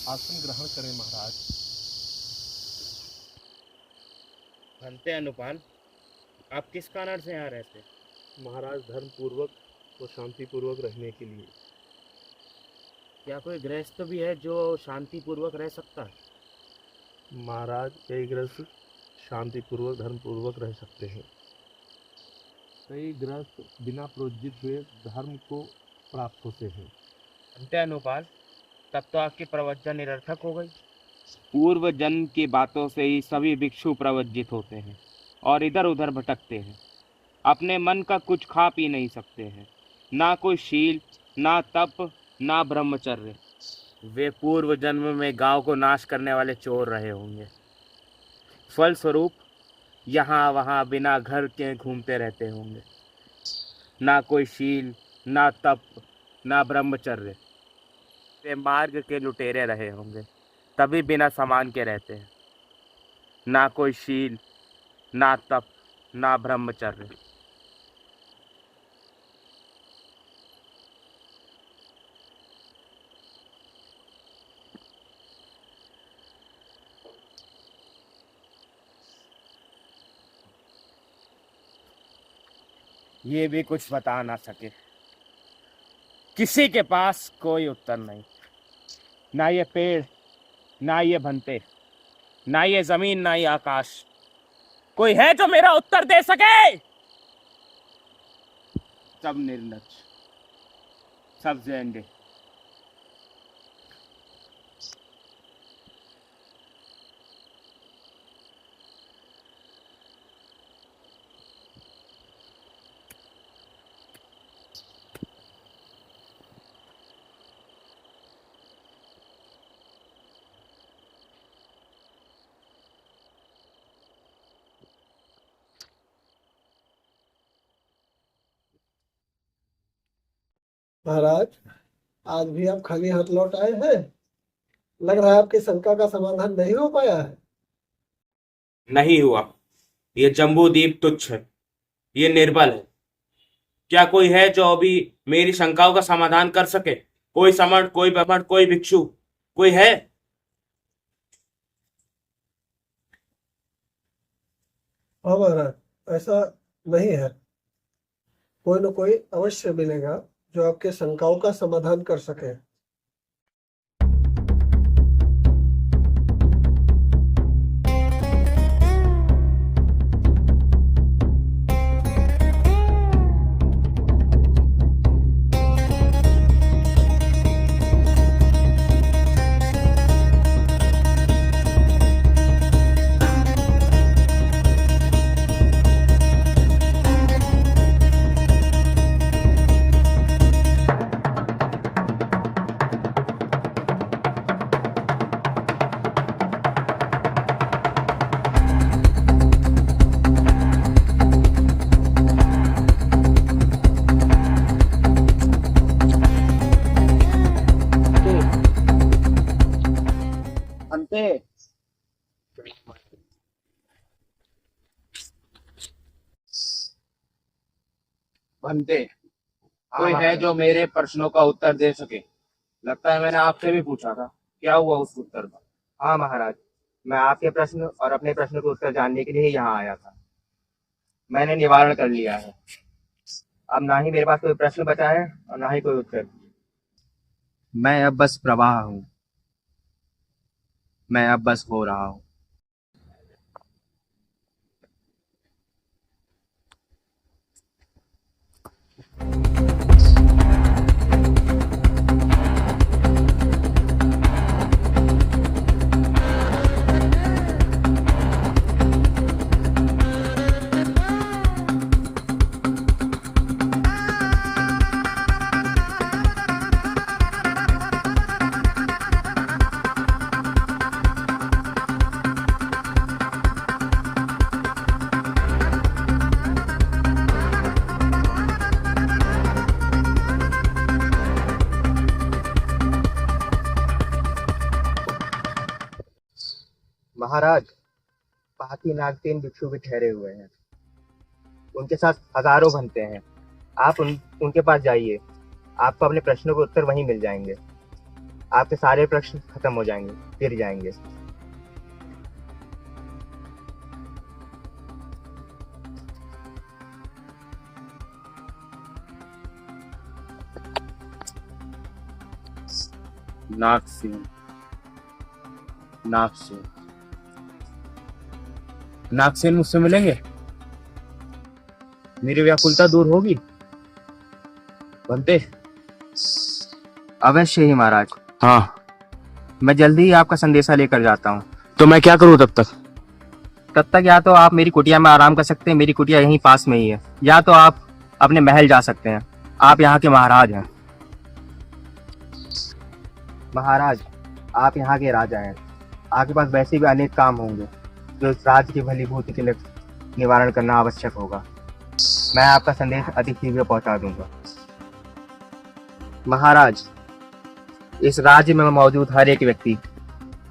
आसन ग्रहण करें महाराज। भंते अनुपाल, आप किस कारण से यहाँ रहते? महाराज, धर्म पूर्वक और शांति पूर्वक रहने के लिए। क्या कोई गृहस्थ भी है जो शांति पूर्वक रह सकता है? महाराज, कई गृहस्थ शांति पूर्वक धर्म पूर्वक रह सकते हैं। कई गृहस्थ बिना प्रोज्जित हुए धर्म को प्राप्त होते हैं। भंते अनुपाल, तब तो आपकी प्रवज्जा निरर्थक हो गई। पूर्व जन्म की बातों से ही सभी भिक्षु प्रवज्जित होते हैं और इधर उधर भटकते हैं। अपने मन का कुछ खा पी नहीं सकते हैं। ना कोई शील, ना तप, ना ब्रह्मचर्य। वे पूर्व जन्म में गांव को नाश करने वाले चोर रहे होंगे। फलस्वरूप यहाँ वहाँ बिना घर के घूमते रहते होंगे। ना कोई शील, ना तप, ना ब्रह्मचर्य। वे मार्ग के लुटेरे रहे होंगे, तभी बिना सामान के रहते हैं। ना कोई शील, ना तप, ना ब्रह्मचर्य। ये भी कुछ बता ना सके। किसी के पास कोई उत्तर नहीं। ना ये पेड़, ना ये भंते, ना ये जमीन, ना ये आकाश। कोई है जो मेरा उत्तर दे सके? सब निर्लज, सब जेंडे। महाराज, आज भी आप खाली हाथ लौट आए हैं। लग रहा है आपकी शंका का समाधान नहीं हो पाया है। नहीं हुआ। ये जम्बू द्वीप तुच्छ है, ये निर्बल है। क्या कोई है जो अभी मेरी शंकाओं का समाधान कर सके? कोई समर्थ, कोई ब्राह्मण, कोई भिक्षु, कोई है? हाँ महाराज, ऐसा नहीं है। कोई न कोई अवश्य मिलेगा जो आपके शंकाओं का समाधान कर सके। अंते बनते कोई है जो मेरे प्रश्नों का उत्तर दे सके? लगता है मैंने आपसे भी पूछा था, क्या हुआ उस उत्तर का? हाँ महाराज, मैं आपके प्रश्न और अपने प्रश्न का उत्तर जानने के लिए ही यहाँ आया था। मैंने निवारण कर लिया है। अब ना ही मेरे पास कोई प्रश्न बचा है और ना ही कोई उत्तर। मैं अब बस प्रवाह हूँ, मैं अब बस हो रहा हूँ। महाराज, बाकी नागसेन भिक्षु भी ठहरे हुए हैं। उनके साथ हजारों बनते हैं। आप उनके पास जाइए, आपको अपने प्रश्नों के उत्तर वहीं मिल जाएंगे। आपके सारे प्रश्न खत्म हो जाएंगे, गिर जाएंगे। नागसेन, नागसेन, नागसेन मुझसे मिलेंगे? मेरी व्याकुलता दूर होगी? बनते? अवश्य ही महाराज। हाँ। मैं जल्दी ही आपका संदेशा लेकर जाता हूँ। तो मैं क्या करूँ तब तक? तब तक या तो आप मेरी कुटिया में आराम कर सकते हैं, मेरी कुटिया यहीं पास में ही है, या तो आप अपने महल जा सकते हैं। आप यहाँ के महाराज हैं। महाराज, आप यहाँ के राजा हैं। आपके पास वैसे भी अनेक काम होंगे जो इस राज्य की भलीभूति के लिए निवारण करना आवश्यक होगा। मैं आपका संदेश अति शीघ्र पहुंचा दूंगा। महाराज, इस राज्य में मौजूद हर एक व्यक्ति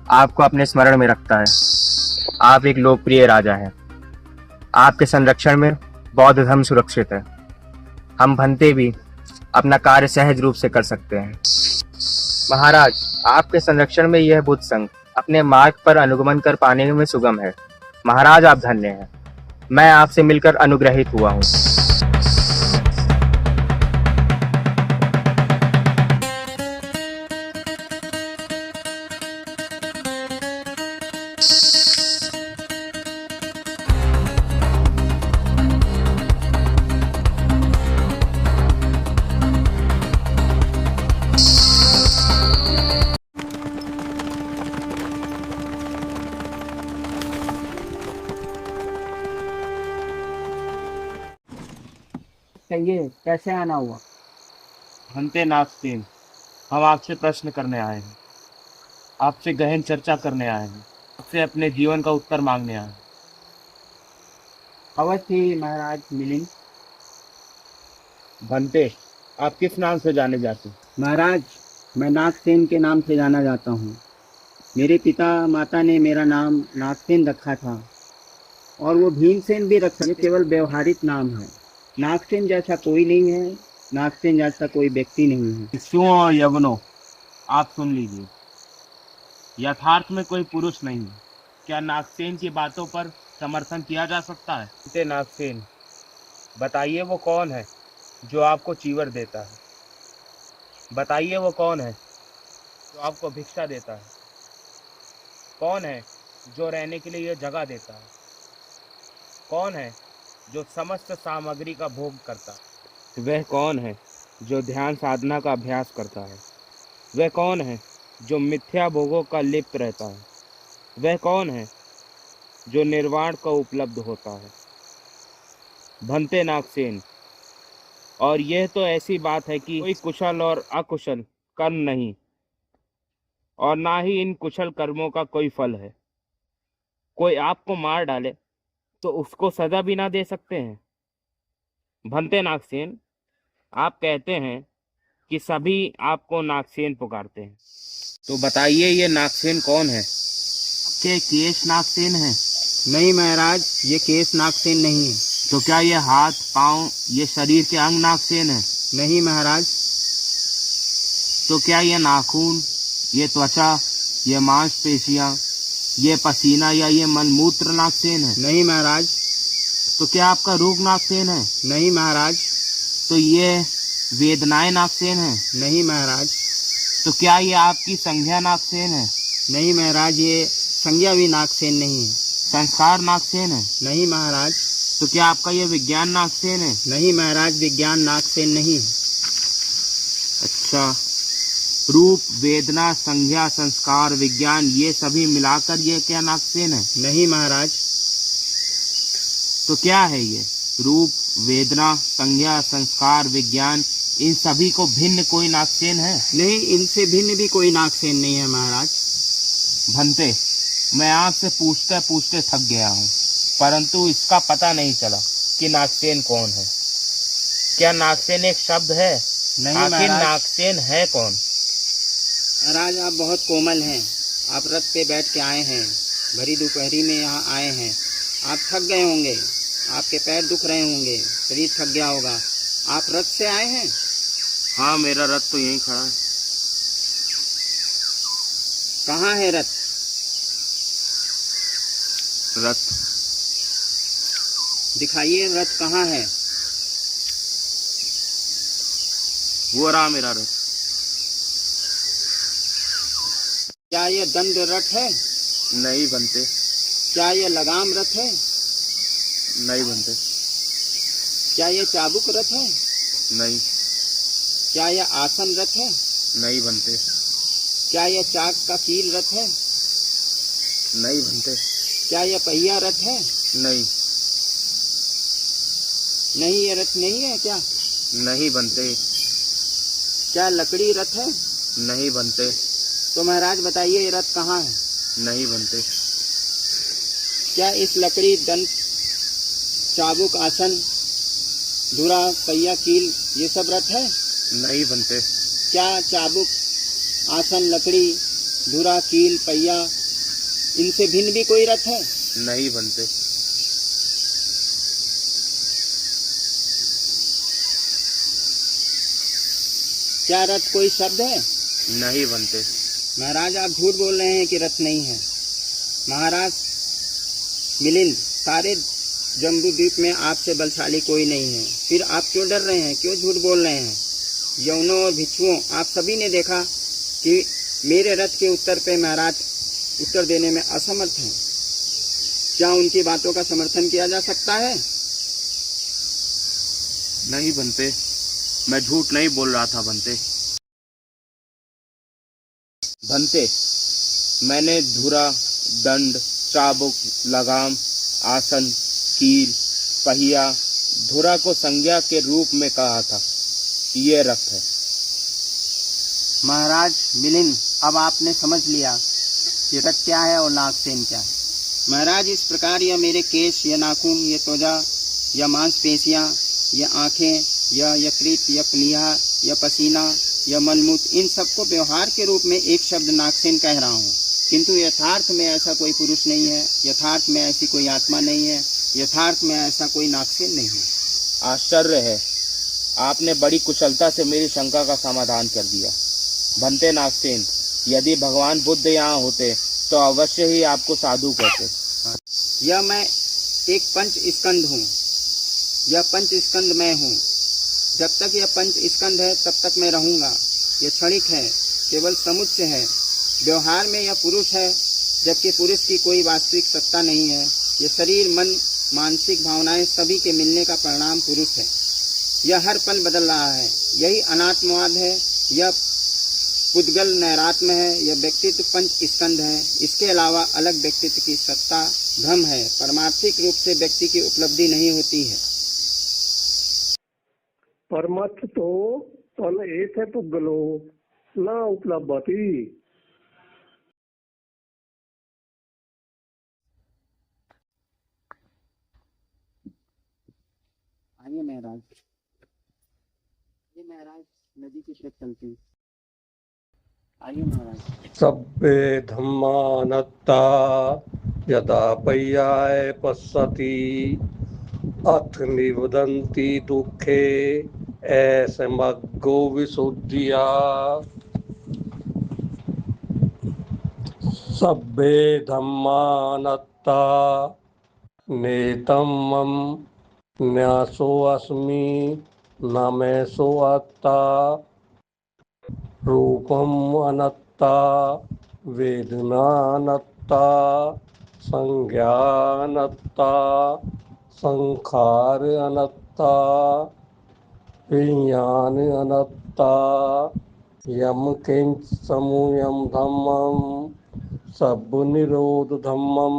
आपको अपने स्मरण में रखता है। आप एक लोकप्रिय राजा हैं। आपके संरक्षण में बौद्ध धर्म सुरक्षित है। हम भंते भी अपना कार्य सहज रूप से कर सकते हैं। महाराज, आपके संरक्षण में यह बुद्ध संघ अपने मार्ग पर अनुगमन कर पाने में सुगम है। महाराज, आप धन्य हैं। मैं आपसे मिलकर अनुग्रहित हुआ हूँ। कहिए, कैसे आना हुआ? भंते नागसेन, हम आपसे प्रश्न करने आए हैं, आपसे गहन चर्चा करने आए हैं, आपसे अपने जीवन का उत्तर मांगने आए हैं। अवश्य ही महाराज, मिलेंगे। भंते, आप किस नाम से जाने जाते हैं? महाराज, मैं नागसेन के नाम से जाना जाता हूँ। मेरे पिता माता ने मेरा नाम नागसेन रखा था। और वो भीमसेन भी रख सकते, ये केवल व्यवहारिक नाम है। नागसेन जैसा कोई नहीं है, नागसेन जैसा कोई व्यक्ति नहीं है। शिशुओं और यवनों, आप सुन लीजिए, यथार्थ में कोई पुरुष नहीं है। क्या नागसेन की बातों पर समर्थन किया जा सकता है? बेटे नागसेन, बताइए वो कौन है जो आपको चीवर देता है? बताइए वो कौन है जो आपको भिक्षा देता है? कौन है जो रहने के लिए यह जगह देता है? कौन है जो समस्त सामग्री का भोग करता है? वह कौन है जो ध्यान साधना का अभ्यास करता है? वह कौन है जो मिथ्या भोगों का लिप्त रहता है? वह कौन है जो निर्वाण को उपलब्ध होता है? भंते नागसेन, और यह तो ऐसी बात है कि कोई कुशल और अकुशल कर्म नहीं, और ना ही इन कुशल कर्मों का कोई फल है। कोई आपको मार डाले तो उसको सजा भी ना दे सकते हैं। भंते नागसेन, आप कहते हैं कि सभी आपको नागसेन पुकारते हैं, तो बताइए ये नागसेन कौन है? के केश नागसेन है? नहीं महाराज, ये केश नागसेन नहीं है। तो क्या ये हाथ पांव, ये शरीर के अंग नागसेन है? नहीं महाराज। तो क्या ये नाखून, ये त्वचा, ये मांसपेशियां, ये पसीना या ये मलमूत्र नागसेन है? नहीं महाराज। तो क्या आपका रूप नागसेन है? नहीं महाराज। तो ये वेदनाएं नागसेन है? नहीं महाराज। तो क्या ये आपकी संज्ञा नागसेन है? नहीं महाराज, ये संज्ञा भी नागसेन नहीं है। संस्कार नागसेन है? नहीं महाराज। तो क्या आपका ये विज्ञान नागसेन है? नहीं महाराज, विज्ञान नागसेन नहीं है। अच्छा, रूप, वेदना, संज्ञा, संस्कार, विज्ञान, ये सभी मिलाकर ये क्या नागसेन है? नहीं महाराज। तो क्या है ये रूप, वेदना, संज्ञा, संस्कार, विज्ञान, इन सभी को भिन्न कोई नागसेन है? नहीं, इनसे भिन्न भी कोई नागसेन नहीं है महाराज। भंते, मैं आपसे पूछते पूछते थक गया हूँ, परंतु इसका पता नहीं चला कि नागसेन कौन है। क्या नागसेन एक शब्द है? नहीं आखिर महाराज। नागसेन है कौन? महाराज, आप बहुत कोमल हैं। आप रथ पे बैठ के आए हैं, भरी दोपहरी में यहाँ आए हैं। आप थक गए होंगे, आपके पैर दुख रहे होंगे, शरीर थक गया होगा। आप रथ से आए हैं? हाँ, मेरा रथ तो यहीं खड़ा है। कहाँ है रथ? रथ दिखाइए, रथ कहाँ है? वो रहा मेरा रथ। क्या ये दंड रथ है? नहीं बनते। क्या ये लगाम रथ है? नहीं बनते। क्या ये चाबुक रथ है? नहीं। क्या ये आसन रथ है? नहीं बनते। क्या ये चाक का कील रथ है? नहीं बनते। क्या ये पहिया रथ है? नहीं। नहीं, ये रथ नहीं है क्या? नहीं बनते। क्या लकड़ी रथ है? नहीं बनते। तो महाराज बताइए, ये रथ कहाँ है? नहीं बनते। क्या इस लकड़ी, दंड, चाबुक, आसन, धुरा, पहिया, कील, ये सब रथ है? नहीं बनते। क्या चाबुक, आसन, लकड़ी, धुरा, कील, पहिया, इनसे भिन्न भी कोई रथ है? नहीं बनते। क्या रथ कोई शब्द है? नहीं बनते। महाराज, आप झूठ बोल रहे हैं कि रथ नहीं है। महाराज मिलिंद, सारे जम्बू द्वीप में आपसे बलशाली कोई नहीं है, फिर आप क्यों डर रहे हैं, क्यों झूठ बोल रहे हैं? यवनों और भिक्षुओं, आप सभी ने देखा कि मेरे रथ के उत्तर पे महाराज उत्तर देने में असमर्थ हैं। क्या उनकी बातों का समर्थन किया जा सकता है? नहीं बनते, मैं झूठ नहीं बोल रहा था बनते। बनते, मैंने धुरा, दंड, चाबुक, लगाम, आसन, कील, पहिया, धुरा को संज्ञा के रूप में कहा था। ये रथ है। महाराज मिलिंद, अब आपने समझ लिया कि रथ क्या है और नागसेन क्या है। महाराज, इस प्रकार यह मेरे केश, यह नाखून, यह त्वचा, यह मांसपेशियां, यह आँखें, यह यकृत, यह प्लीहा, यह पसीना, यह मलमूत्र, इन सबको व्यवहार के रूप में एक शब्द नागसेन कह रहा हूँ। किंतु यथार्थ में ऐसा कोई पुरुष नहीं है, यथार्थ में ऐसी कोई आत्मा नहीं है, यथार्थ में ऐसा कोई नागसेन नहीं है। आश्चर्य है, आपने बड़ी कुशलता से मेरी शंका का समाधान कर दिया। भंते नागसेन, यदि भगवान बुद्ध यहाँ होते तो अवश्य ही आपको साधु कहते। यह मैं एक पंच स्कंद हूँ, यह पंच स्कंद मैं हूँ। जब तक यह पंच स्कंद है तब तक मैं रहूँगा। यह क्षणिक है, केवल समुच्चय है। व्यवहार में यह पुरुष है, जबकि पुरुष की कोई वास्तविक सत्ता नहीं है। यह शरीर, मन, मानसिक भावनाएं सभी के मिलने का परिणाम पुरुष है। यह हर पल बदल रहा है, यही अनात्मवाद है। यह पुद्गल नैरात्म है, यह व्यक्तित्व पंच स्कंद है। इसके अलावा अलग व्यक्तित्व की सत्ता भ्रम है। परमार्थिक रूप से व्यक्ति की उपलब्धि नहीं होती है। परमथ तो तन एक है पुद्गलो न उपलब्धति। आइए महाराज, ये महाराज नदी की तरफ चलते हैं। आइए महाराज। सब्बे धम्मानत्ता यदा पर्याय पश्यति अथ निवदन्ति दुःखे ऐसे मग्गो विशुद्धिया। सब्बे धम्मानत्ता नेतं मम न्यासोऽस्मि न मे सोऽत्ता। रूपम् अनत्ता वेदनानत्ता संज्ञानत्ता संखार अनत्ता विज्ञान अनत्ता। यम किंच समूयम धम्मम सब निरोध धम्मम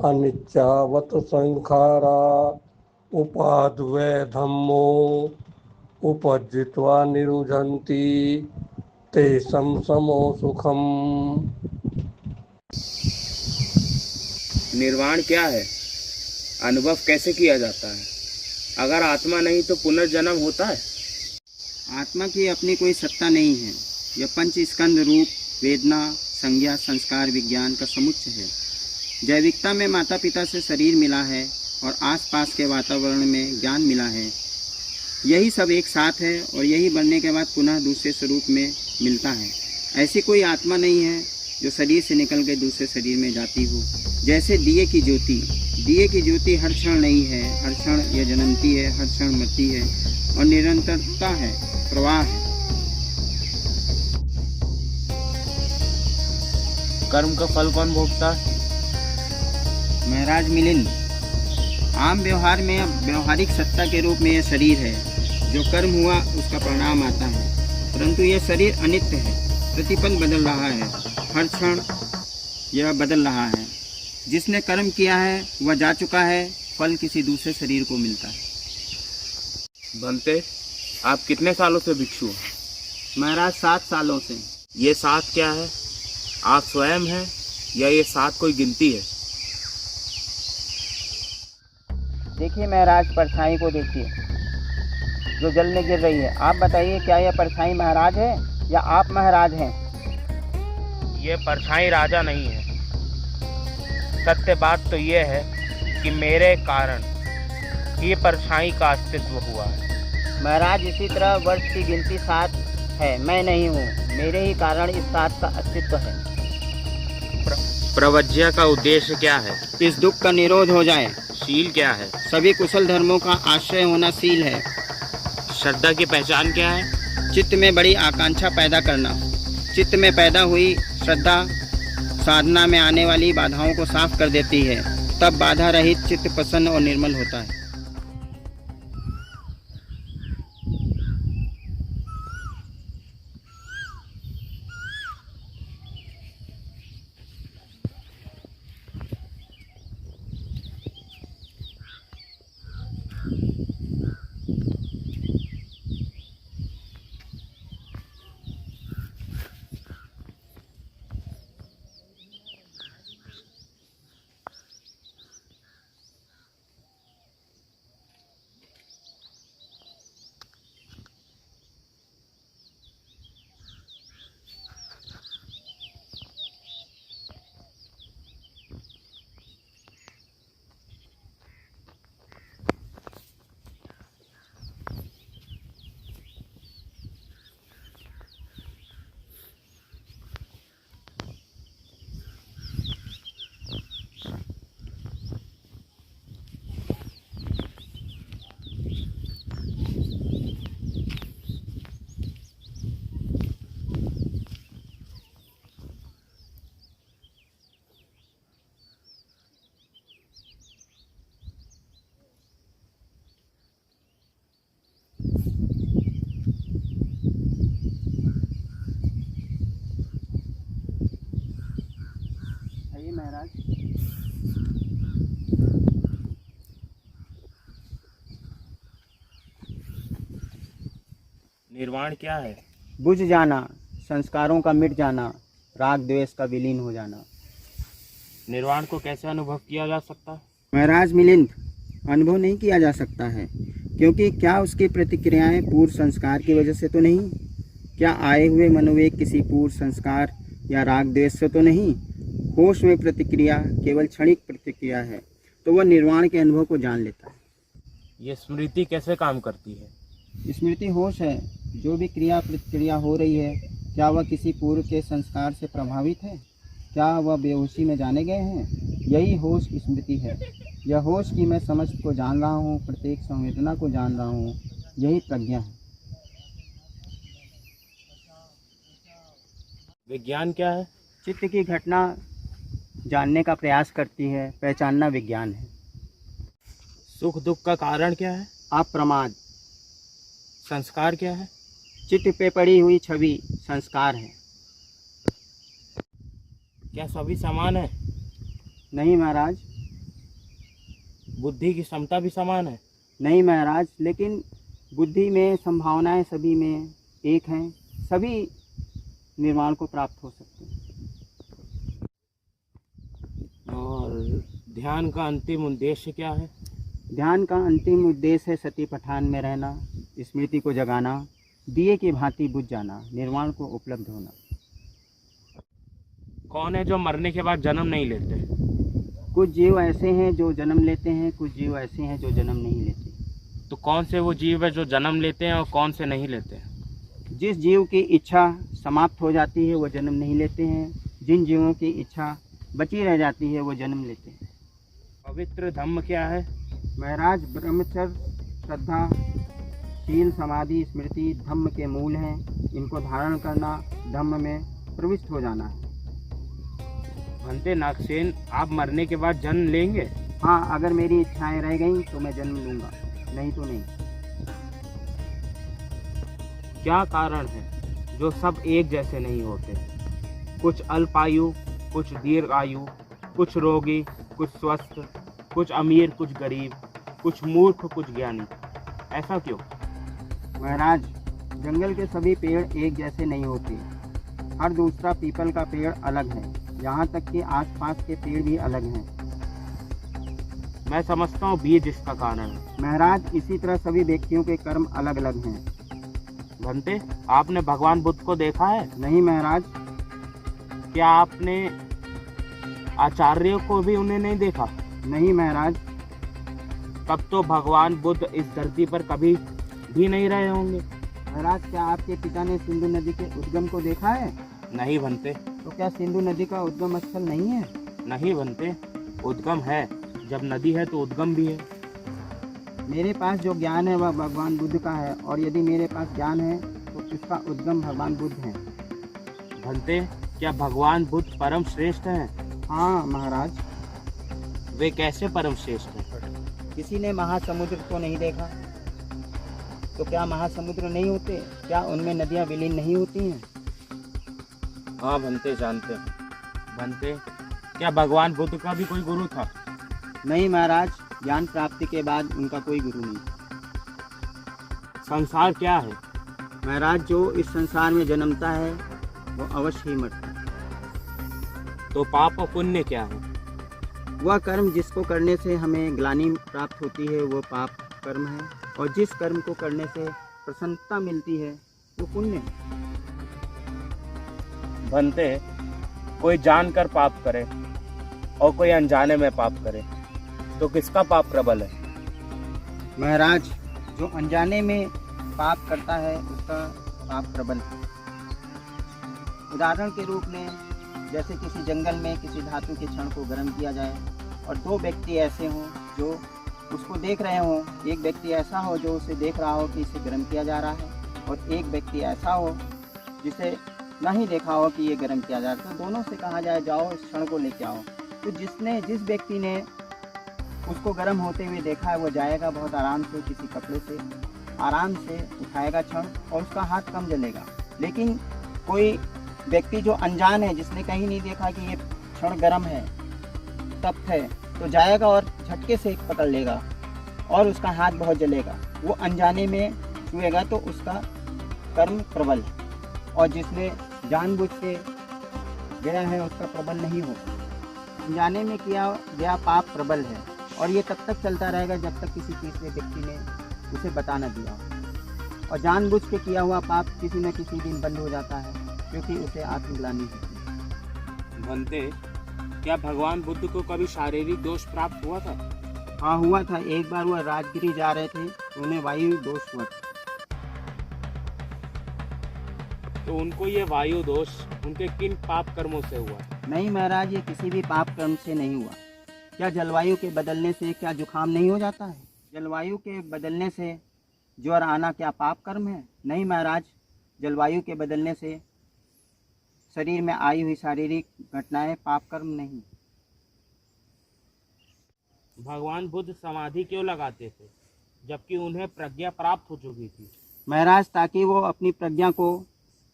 अनिच्चावत संखारा उपाद्वै धम्मो उपजित्वा निरुझन्ति तेषं समो सुखम। निर्वाण क्या है? अनुभव कैसे किया जाता है? अगर आत्मा नहीं तो पुनर्जन्म होता है? आत्मा की अपनी कोई सत्ता नहीं है। यह पंच स्कंद रूप, वेदना, संज्ञा, संस्कार, विज्ञान का समुच्चय है। जैविकता में माता पिता से शरीर मिला है और आसपास के वातावरण में ज्ञान मिला है। यही सब एक साथ है और यही बनने के बाद पुनः दूसरे स्वरूप में मिलता है। ऐसी कोई आत्मा नहीं है जो शरीर से निकल के दूसरे शरीर में जाती हो। जैसे दिए की ज्योति हर क्षण नहीं है, हर क्षण यह जन्मती है, हर क्षण मरती है और निरंतरता है, प्रवाह है। कर्म का फल कौन भोगता है? महाराज मिलिंद, आम व्यवहार में व्यवहारिक सत्ता के रूप में यह शरीर है। जो कर्म हुआ उसका परिणाम आता है, परंतु यह शरीर अनित्य है, प्रतिपल बदल रहा है, हर क्षण यह बदल रहा है। जिसने कर्म किया है वह जा चुका है, फल किसी दूसरे शरीर को मिलता है। बनते, आप कितने सालों से भिक्षु हैं? महाराज 7 सालों से। ये 7 क्या है? आप स्वयं हैं या ये 7 कोई गिनती है? देखिए महाराज, परछाई को देखिए जो जल में गिर रही है। आप बताइए, क्या यह परछाई महाराज है या आप महाराज हैं? ये परछाई राजा नहीं है। सत्य बात तो ये है कि मेरे कारण ये परछाई का अस्तित्व हुआ है। महाराज, इसी तरह वर्ष की गिनती 7 है, मैं नहीं हूँ, मेरे ही कारण इस 7 का अस्तित्व है। प्रवज्या का उद्देश्य क्या है? इस दुख का निरोध हो जाए। शील क्या है? सभी कुशल धर्मों का आश्रय होना शील है। श्रद्धा की पहचान क्या है? चित्त में बड़ी आकांक्षा पैदा करना। चित्त में पैदा हुई श्रद्धा साधना में आने वाली बाधाओं को साफ कर देती है, तब बाधा रहित चित्त प्रसन्न और निर्मल होता है। निर्वाण क्या है? बुझ जाना, संस्कारों का मिट जाना, राग द्वेष का विलीन हो जाना। निर्वाण को कैसे अनुभव किया जा सकता है? महाराज मिलिंद, अनुभव नहीं किया जा सकता है, क्योंकि क्या उसकी प्रतिक्रियाएं पूर्व संस्कार की वजह से तो नहीं? क्या आए हुए मनोवेग किसी पूर्व संस्कार या राग द्वेष से तो नहीं? होश में प्रतिक्रिया केवल क्षणिक प्रतिक्रिया है, तो वह निर्वाण के अनुभव को जान लेता है। ये स्मृति कैसे काम करती है? स्मृति होश है। जो भी क्रिया प्रतिक्रिया हो रही है, क्या वह किसी पूर्व के संस्कार से प्रभावित है? क्या वह बेहोशी में जाने गए हैं? यही होश स्मृति है। यह होश कि मैं समस्त को जान रहा हूँ, प्रत्येक संवेदना को जान रहा हूँ, यही प्रज्ञा है। विज्ञान क्या है? चित्त की घटना जानने का प्रयास करती है, पहचानना विज्ञान है। सुख दुख का कारण क्या है? अप्रमाद। संस्कार क्या है? चित्त पे पड़ी हुई छवि संस्कार है। क्या सभी समान है? नहीं महाराज। बुद्धि की क्षमता भी समान है? नहीं महाराज, लेकिन बुद्धि में संभावनाएं सभी में एक हैं, सभी निर्वाण को प्राप्त हो सकते हैं। और ध्यान का अंतिम उद्देश्य क्या है? ध्यान का अंतिम उद्देश्य है सती पठान में रहना, स्मृति को जगाना, दिए की भांति बुझ जाना, निर्वाण को उपलब्ध होना। कौन है जो मरने के बाद जन्म नहीं लेते? कुछ जीव ऐसे हैं जो जन्म लेते हैं, कुछ जीव ऐसे हैं जो जन्म नहीं लेते। तो कौन से वो जीव है जो जन्म लेते हैं और कौन से नहीं लेते हैं? जिस जीव की इच्छा समाप्त हो जाती है वो जन्म नहीं लेते हैं, जिन जीवों की इच्छा बची रह जाती है वो जन्म लेते हैं। पवित्र धम्म क्या है? महाराज, ब्रह्मचर्य, श्रद्धा, शील, समाधि, स्मृति धम्म के मूल हैं। इनको धारण करना, धम्म में प्रविष्ट हो जाना है। भंते नागसेन, आप मरने के बाद जन्म लेंगे? हाँ, अगर मेरी इच्छाएं रह गई तो मैं जन्म लूँगा, नहीं तो नहीं। क्या कारण है जो सब एक जैसे नहीं होते? कुछ अल्पायु, कुछ दीर्घ आयु, कुछ रोगी, कुछ स्वस्थ, कुछ अमीर, कुछ गरीब, कुछ मूर्ख, कुछ ज्ञानी। ऐसा क्यों? महाराज, जंगल के सभी पेड़ एक जैसे नहीं होते। हर दूसरा पीपल का पेड़ अलग है, यहाँ तक कि आसपास के पेड़ भी अलग हैं। मैं समझता हूँ बीज इसका कारण है। महाराज, इसी तरह सभी व्यक्तियों के कर्म अलग अलग हैं। भंते, आपने भगवान बुद्ध को देखा है? नहीं महाराज। क्या आपने आचार्यों को भी उन्हें नहीं देखा? नहीं महाराज। तब तो भगवान बुद्ध इस धरती पर कभी भी नहीं रहे होंगे। महाराज, क्या आपके पिता ने सिंधु नदी के उद्गम को देखा है? नहीं भंते। तो क्या सिंधु नदी का उद्गम स्थल नहीं है? नहीं भंते, उद्गम है। जब नदी है तो उद्गम भी है। मेरे पास जो ज्ञान है वह भगवान बुद्ध का है, और यदि मेरे पास ज्ञान है तो इसका उद्गम भगवान बुद्ध है। भंते, क्या भगवान बुद्ध परम श्रेष्ठ हैं? हाँ महाराज। वे कैसे परम श्रेष्ठ हैं? किसी ने महासमुद्र को नहीं देखा, तो क्या महासमुद्र नहीं होते? क्या उनमें नदियाँ विलीन नहीं होती हैं? हाँ भंते, जानते हैं। भंते, क्या भगवान बुद्ध का भी कोई गुरु था? नहीं महाराज, ज्ञान प्राप्ति के बाद उनका कोई गुरु नहीं। संसार क्या है? महाराज, जो इस संसार में जन्मता है वो अवश्य ही मरता है। तो पाप और पुण्य क्या है? वह कर्म जिसको करने से हमें ग्लानि प्राप्त होती है वो पाप कर्म है, और जिस कर्म को करने से प्रसन्नता मिलती है वो पुण्य है। भंते, कोई जानकर पाप करे और कोई अनजाने में पाप करे, तो किसका पाप प्रबल है? महाराज, जो अनजाने में पाप करता है उसका पाप प्रबल है। उदाहरण के रूप में, जैसे किसी जंगल में किसी धातु के क्षण को गर्म किया जाए और दो व्यक्ति ऐसे हों जो उसको देख रहे हों। एक व्यक्ति ऐसा हो जो उसे देख रहा हो कि इसे गर्म किया जा रहा है, और एक व्यक्ति ऐसा हो जिसे नहीं देखा हो कि ये गर्म किया जा रहा है। तो दोनों से कहा जाए जाओ इस क्षण को लेके आओ, तो जिस व्यक्ति ने उसको गर्म होते हुए देखा है वो जाएगा बहुत आराम से, किसी कपड़े से आराम से उठाएगा क्षण, और उसका हाथ कम जलेगा। लेकिन कोई व्यक्ति जो अनजान है, जिसने कहीं नहीं देखा कि ये क्षण गर्म है, तप्त है, तो जाएगा और झटके से पकड़ लेगा और उसका हाथ बहुत जलेगा। वो अनजाने में छुएगा तो उसका कर्म प्रबल है, और जिसने जानबूझ के गया है उसका प्रबल नहीं होगा। अनजाने में किया गया पाप प्रबल है, और ये तब तक चलता रहेगा जब तक किसी तीसरे व्यक्ति ने उसे बता न दिया हो। और जानबूझ के किया हुआ पाप किसी न किसी दिन बंद हो जाता है, क्योंकि उसे आत्मग्लानि होती है। बनते, क्या भगवान बुद्ध को कभी शारीरिक दोष प्राप्त हुआ था? हाँ, हुआ था। एक बार वह राजगिरी जा रहे थे तो उन्हें वायु दोष हुआ था। तो उनको ये वायु दोष उनके किन पाप कर्मों से हुआ? नहीं महाराज, ये किसी भी पाप कर्म से नहीं हुआ। क्या जलवायु के बदलने से क्या जुकाम नहीं हो जाता है? जलवायु के बदलने से ज्वर आना क्या पाप कर्म है? नहीं महाराज, जलवायु के बदलने से शरीर में आई हुई शारीरिक घटनाएं पाप कर्म नहीं। भगवान बुद्ध समाधि क्यों लगाते थे जबकि उन्हें प्रज्ञा प्राप्त हो चुकी थी? महाराज, ताकि वो अपनी प्रज्ञा को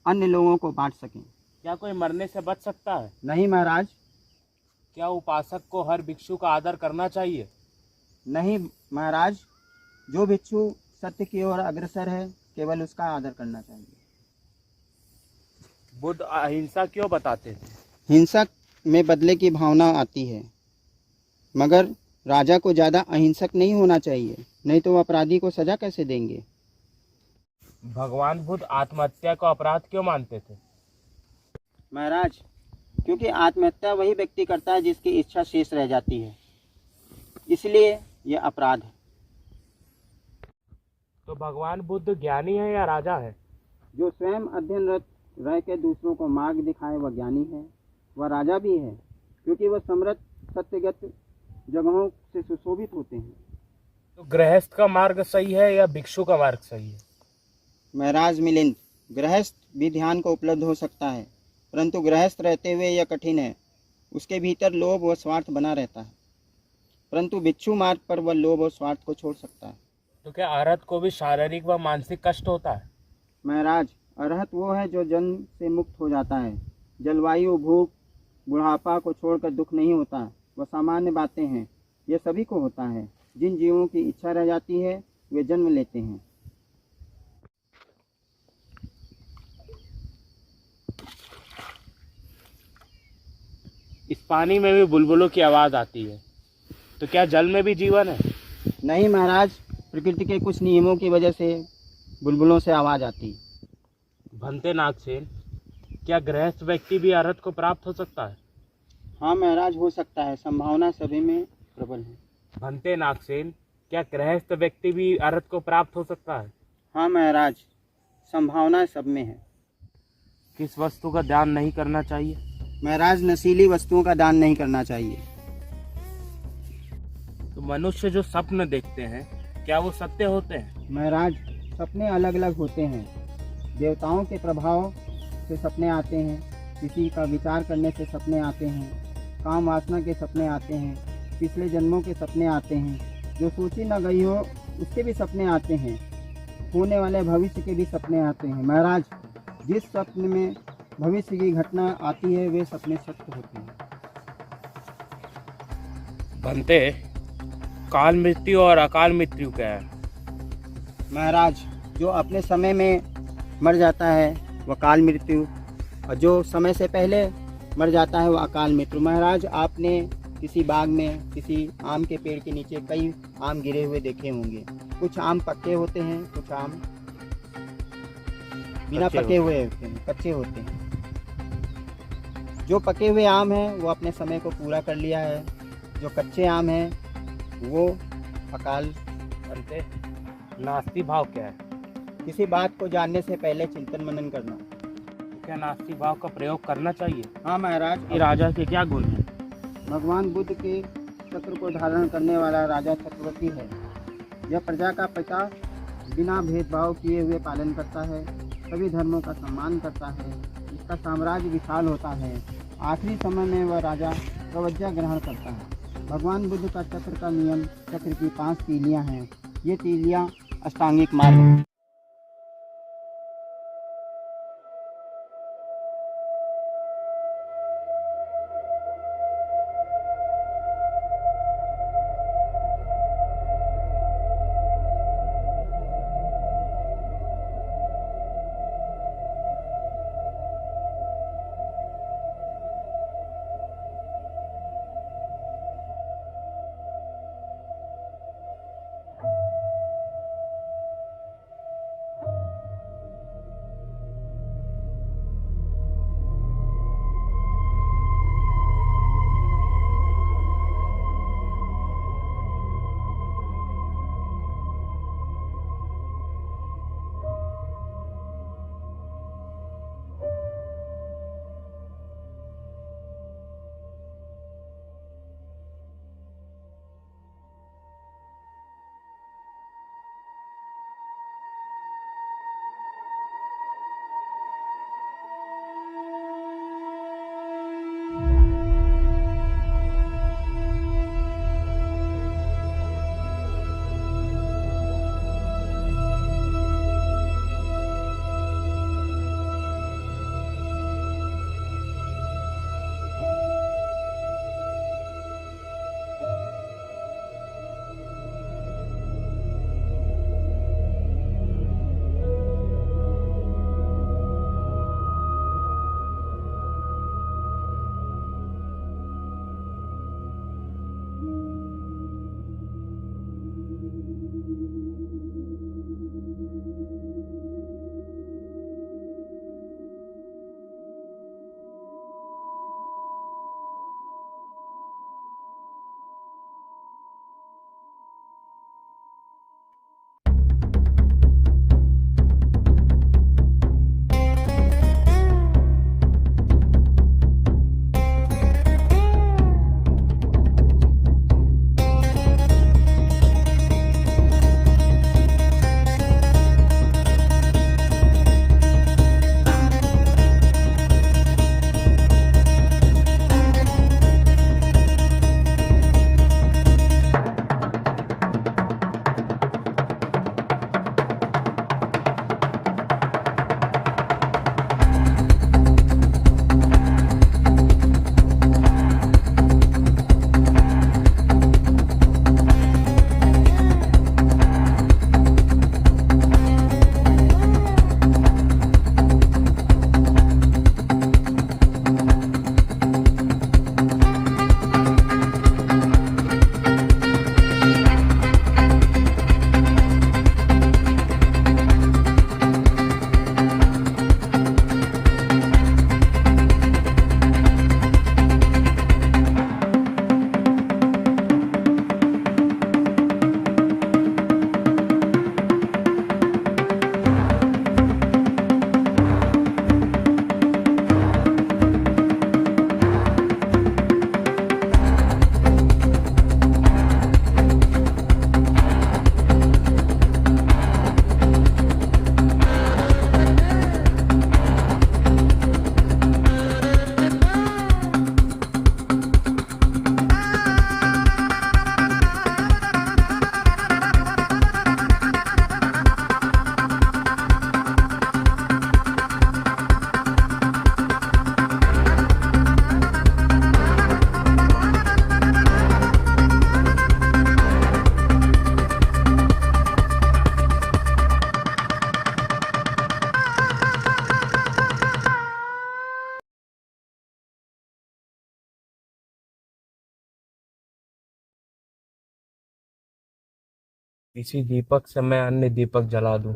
अन्य लोगों को बांट सकें। क्या कोई मरने से बच सकता है? नहीं महाराज। क्या उपासक को हर भिक्षु का आदर करना चाहिए? नहीं महाराज, जो भिक्षु सत्य की ओर अग्रसर है केवल उसका आदर करना चाहिए। बुद्ध अहिंसा क्यों बताते थे? हिंसक में बदले की भावना आती है, मगर राजा को ज़्यादा अहिंसक नहीं होना चाहिए, नहीं तो अपराधी को सजा कैसे देंगे। भगवान बुद्ध आत्महत्या को अपराध क्यों मानते थे? महाराज, क्योंकि आत्महत्या वही व्यक्ति करता है जिसकी इच्छा शेष रह जाती है, इसलिए यह अपराध है। तो भगवान बुद्ध ज्ञानी है या राजा है? जो स्वयं अध्ययनरत रह के दूसरों को मार्ग दिखाए वह ज्ञानी है, वह राजा भी है, क्योंकि वह समृद्ध सत्यगत जगहों से सुशोभित होते हैं। तो गृहस्थ का मार्ग सही है या भिक्षु का मार्ग सही है? महाराज मिलिंद, गृहस्थ भी ध्यान को उपलब्ध हो सकता है, परंतु गृहस्थ रहते हुए यह कठिन है। उसके भीतर लोभ व स्वार्थ बना रहता है, परंतु भिक्षु मार्ग पर वह लोभ और स्वार्थ को छोड़ सकता है। तो क्या अरहत को भी शारीरिक व मानसिक कष्ट होता है? महाराज, अरहत वो है जो जन्म से मुक्त हो जाता है। जलवायु, भूख, बुढ़ापा को छोड़कर दुख नहीं होता, वह सामान्य बातें हैं, यह सभी को होता है। जिन जीवों की इच्छा रह जाती है वे जन्म लेते हैं। इस पानी में भी बुलबुलों की आवाज़ आती है, तो क्या जल में भी जीवन है? नहीं महाराज, प्रकृति के कुछ नियमों की वजह से बुलबुलों से आवाज़ आती है। भंते नागसेन, क्या गृहस्थ व्यक्ति भी अरहत को प्राप्त हो सकता है? हाँ महाराज, हो सकता है, संभावना सभी में प्रबल है। भंते नागसेन, क्या गृहस्थ व्यक्ति भी अरहत को प्राप्त हो सकता है? हाँ महाराज, संभावना सब में है। किस वस्तु का दान नहीं करना चाहिए? महाराज, नशीली वस्तुओं का दान नहीं करना चाहिए। तो मनुष्य जो स्वप्न देखते हैं क्या वो सत्य होते हैं? महाराज, सपने अलग अलग होते हैं। देवताओं के प्रभाव से सपने आते हैं, किसी का विचार करने से सपने आते हैं, काम वासना के सपने आते हैं, पिछले जन्मों के सपने आते हैं, जो सोची न गई हो उसके भी सपने आते हैं, होने वाले भविष्य के भी सपने आते हैं। महाराज, जिस स्वप्न में भविष्य की घटना आती है वे सपने सत्य होते हैं। बनते, काल मृत्यु और अकाल मृत्यु क्या है? महाराज, जो अपने समय में मर जाता है वह काल मृत्यु, और जो समय से पहले मर जाता है वह अकाल मृत्यु। महाराज, आपने किसी बाग में किसी आम के पेड़ के नीचे कई आम गिरे हुए देखे होंगे। कुछ आम पके होते हैं, कुछ आम बिना पके हुए होते हैं, कच्चे होते हैं। जो पके हुए आम हैं वो अपने समय को पूरा कर लिया है, जो कच्चे आम हैं वो अकाल। बनते, नास्ति भाव क्या है? किसी बात को जानने से पहले चिंतन मनन करना। क्या नास्ति भाव का प्रयोग करना चाहिए? हाँ महाराज। ये राजा के क्या गुण हैं? भगवान बुद्ध के चक्र को धारण करने वाला राजा चक्रवर्ती है। यह प्रजा का पिता, बिना भेदभाव किए हुए पालन करता है, सभी धर्मों का सम्मान करता है, इसका साम्राज्य विशाल होता है। आखिरी समय में वह राजा प्रवज्ञा ग्रहण करता है। भगवान बुद्ध का चक्र का नियम, चक्र की 5 तीलियां हैं। ये तीलियां अष्टांगिक मार्ग हैं। इसी दीपक से मैं अन्य दीपक जला दूं।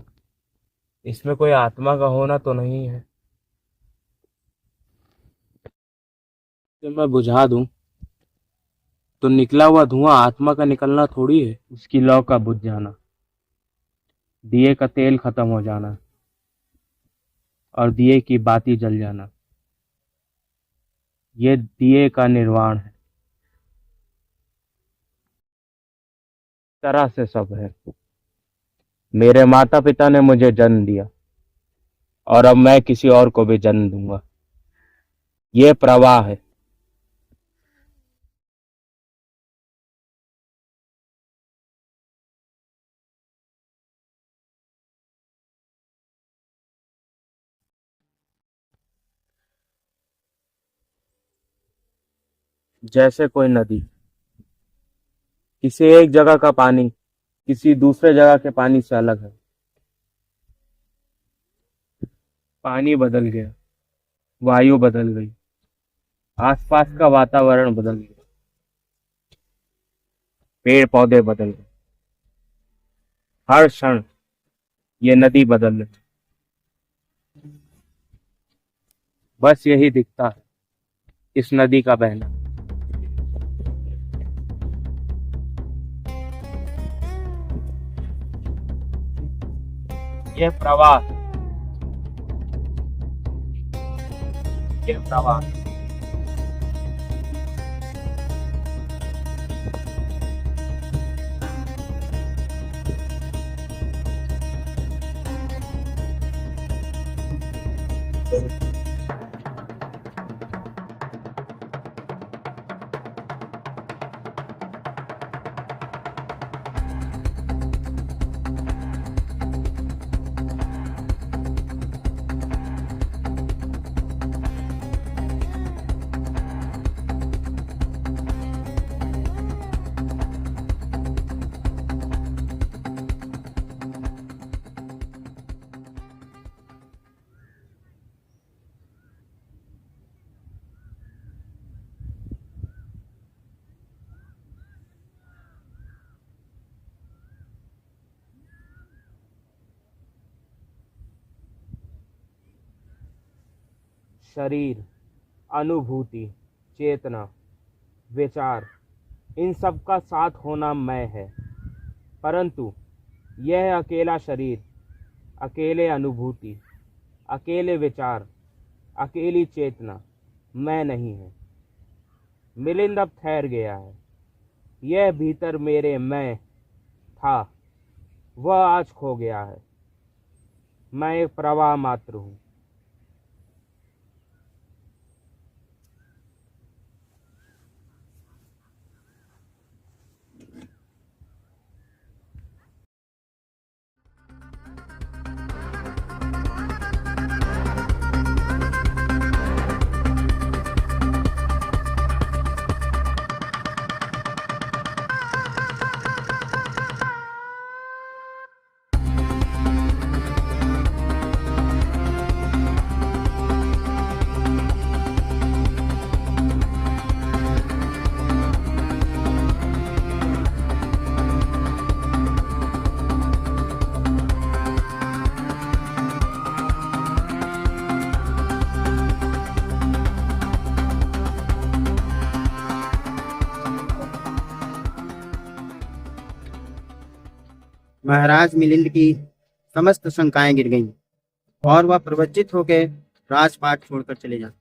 इसमें कोई आत्मा का होना तो नहीं है। जब मैं बुझा दूं तो निकला हुआ धुआं आत्मा का निकलना थोड़ी है, उसकी लौ का बुझ जाना, दिए का तेल खत्म हो जाना और दिए की बाती जल जाना, ये दिए का निर्वाण है। तरह से सब है। मेरे माता पिता ने मुझे जन्म दिया और अब मैं किसी और को भी जन्म दूंगा। ये प्रवाह है। जैसे कोई नदी, किसी एक जगह का पानी किसी दूसरे जगह के पानी से अलग है। पानी बदल गया, वायु बदल गई, आसपास का वातावरण बदल गया, पेड़ पौधे बदल गए। हर क्षण ये नदी बदल रही। बस यही दिखता है इस नदी का बहना। ये प्रवाह, ये प्रवाह। शरीर, अनुभूति, चेतना, विचार, इन सब का साथ होना मैं है। परंतु यह अकेला शरीर, अकेले अनुभूति, अकेले विचार, अकेली चेतना मैं नहीं है। मिलिंद अब ठहर गया है। यह भीतर मेरे मैं था, वह आज खो गया है। मैं एक प्रवाह मात्र हूँ। महाराज मिलिंद की समस्त शंकाएं गिर गईं और वह प्रवज्जित होकर राजपाट छोड़कर चले जाते।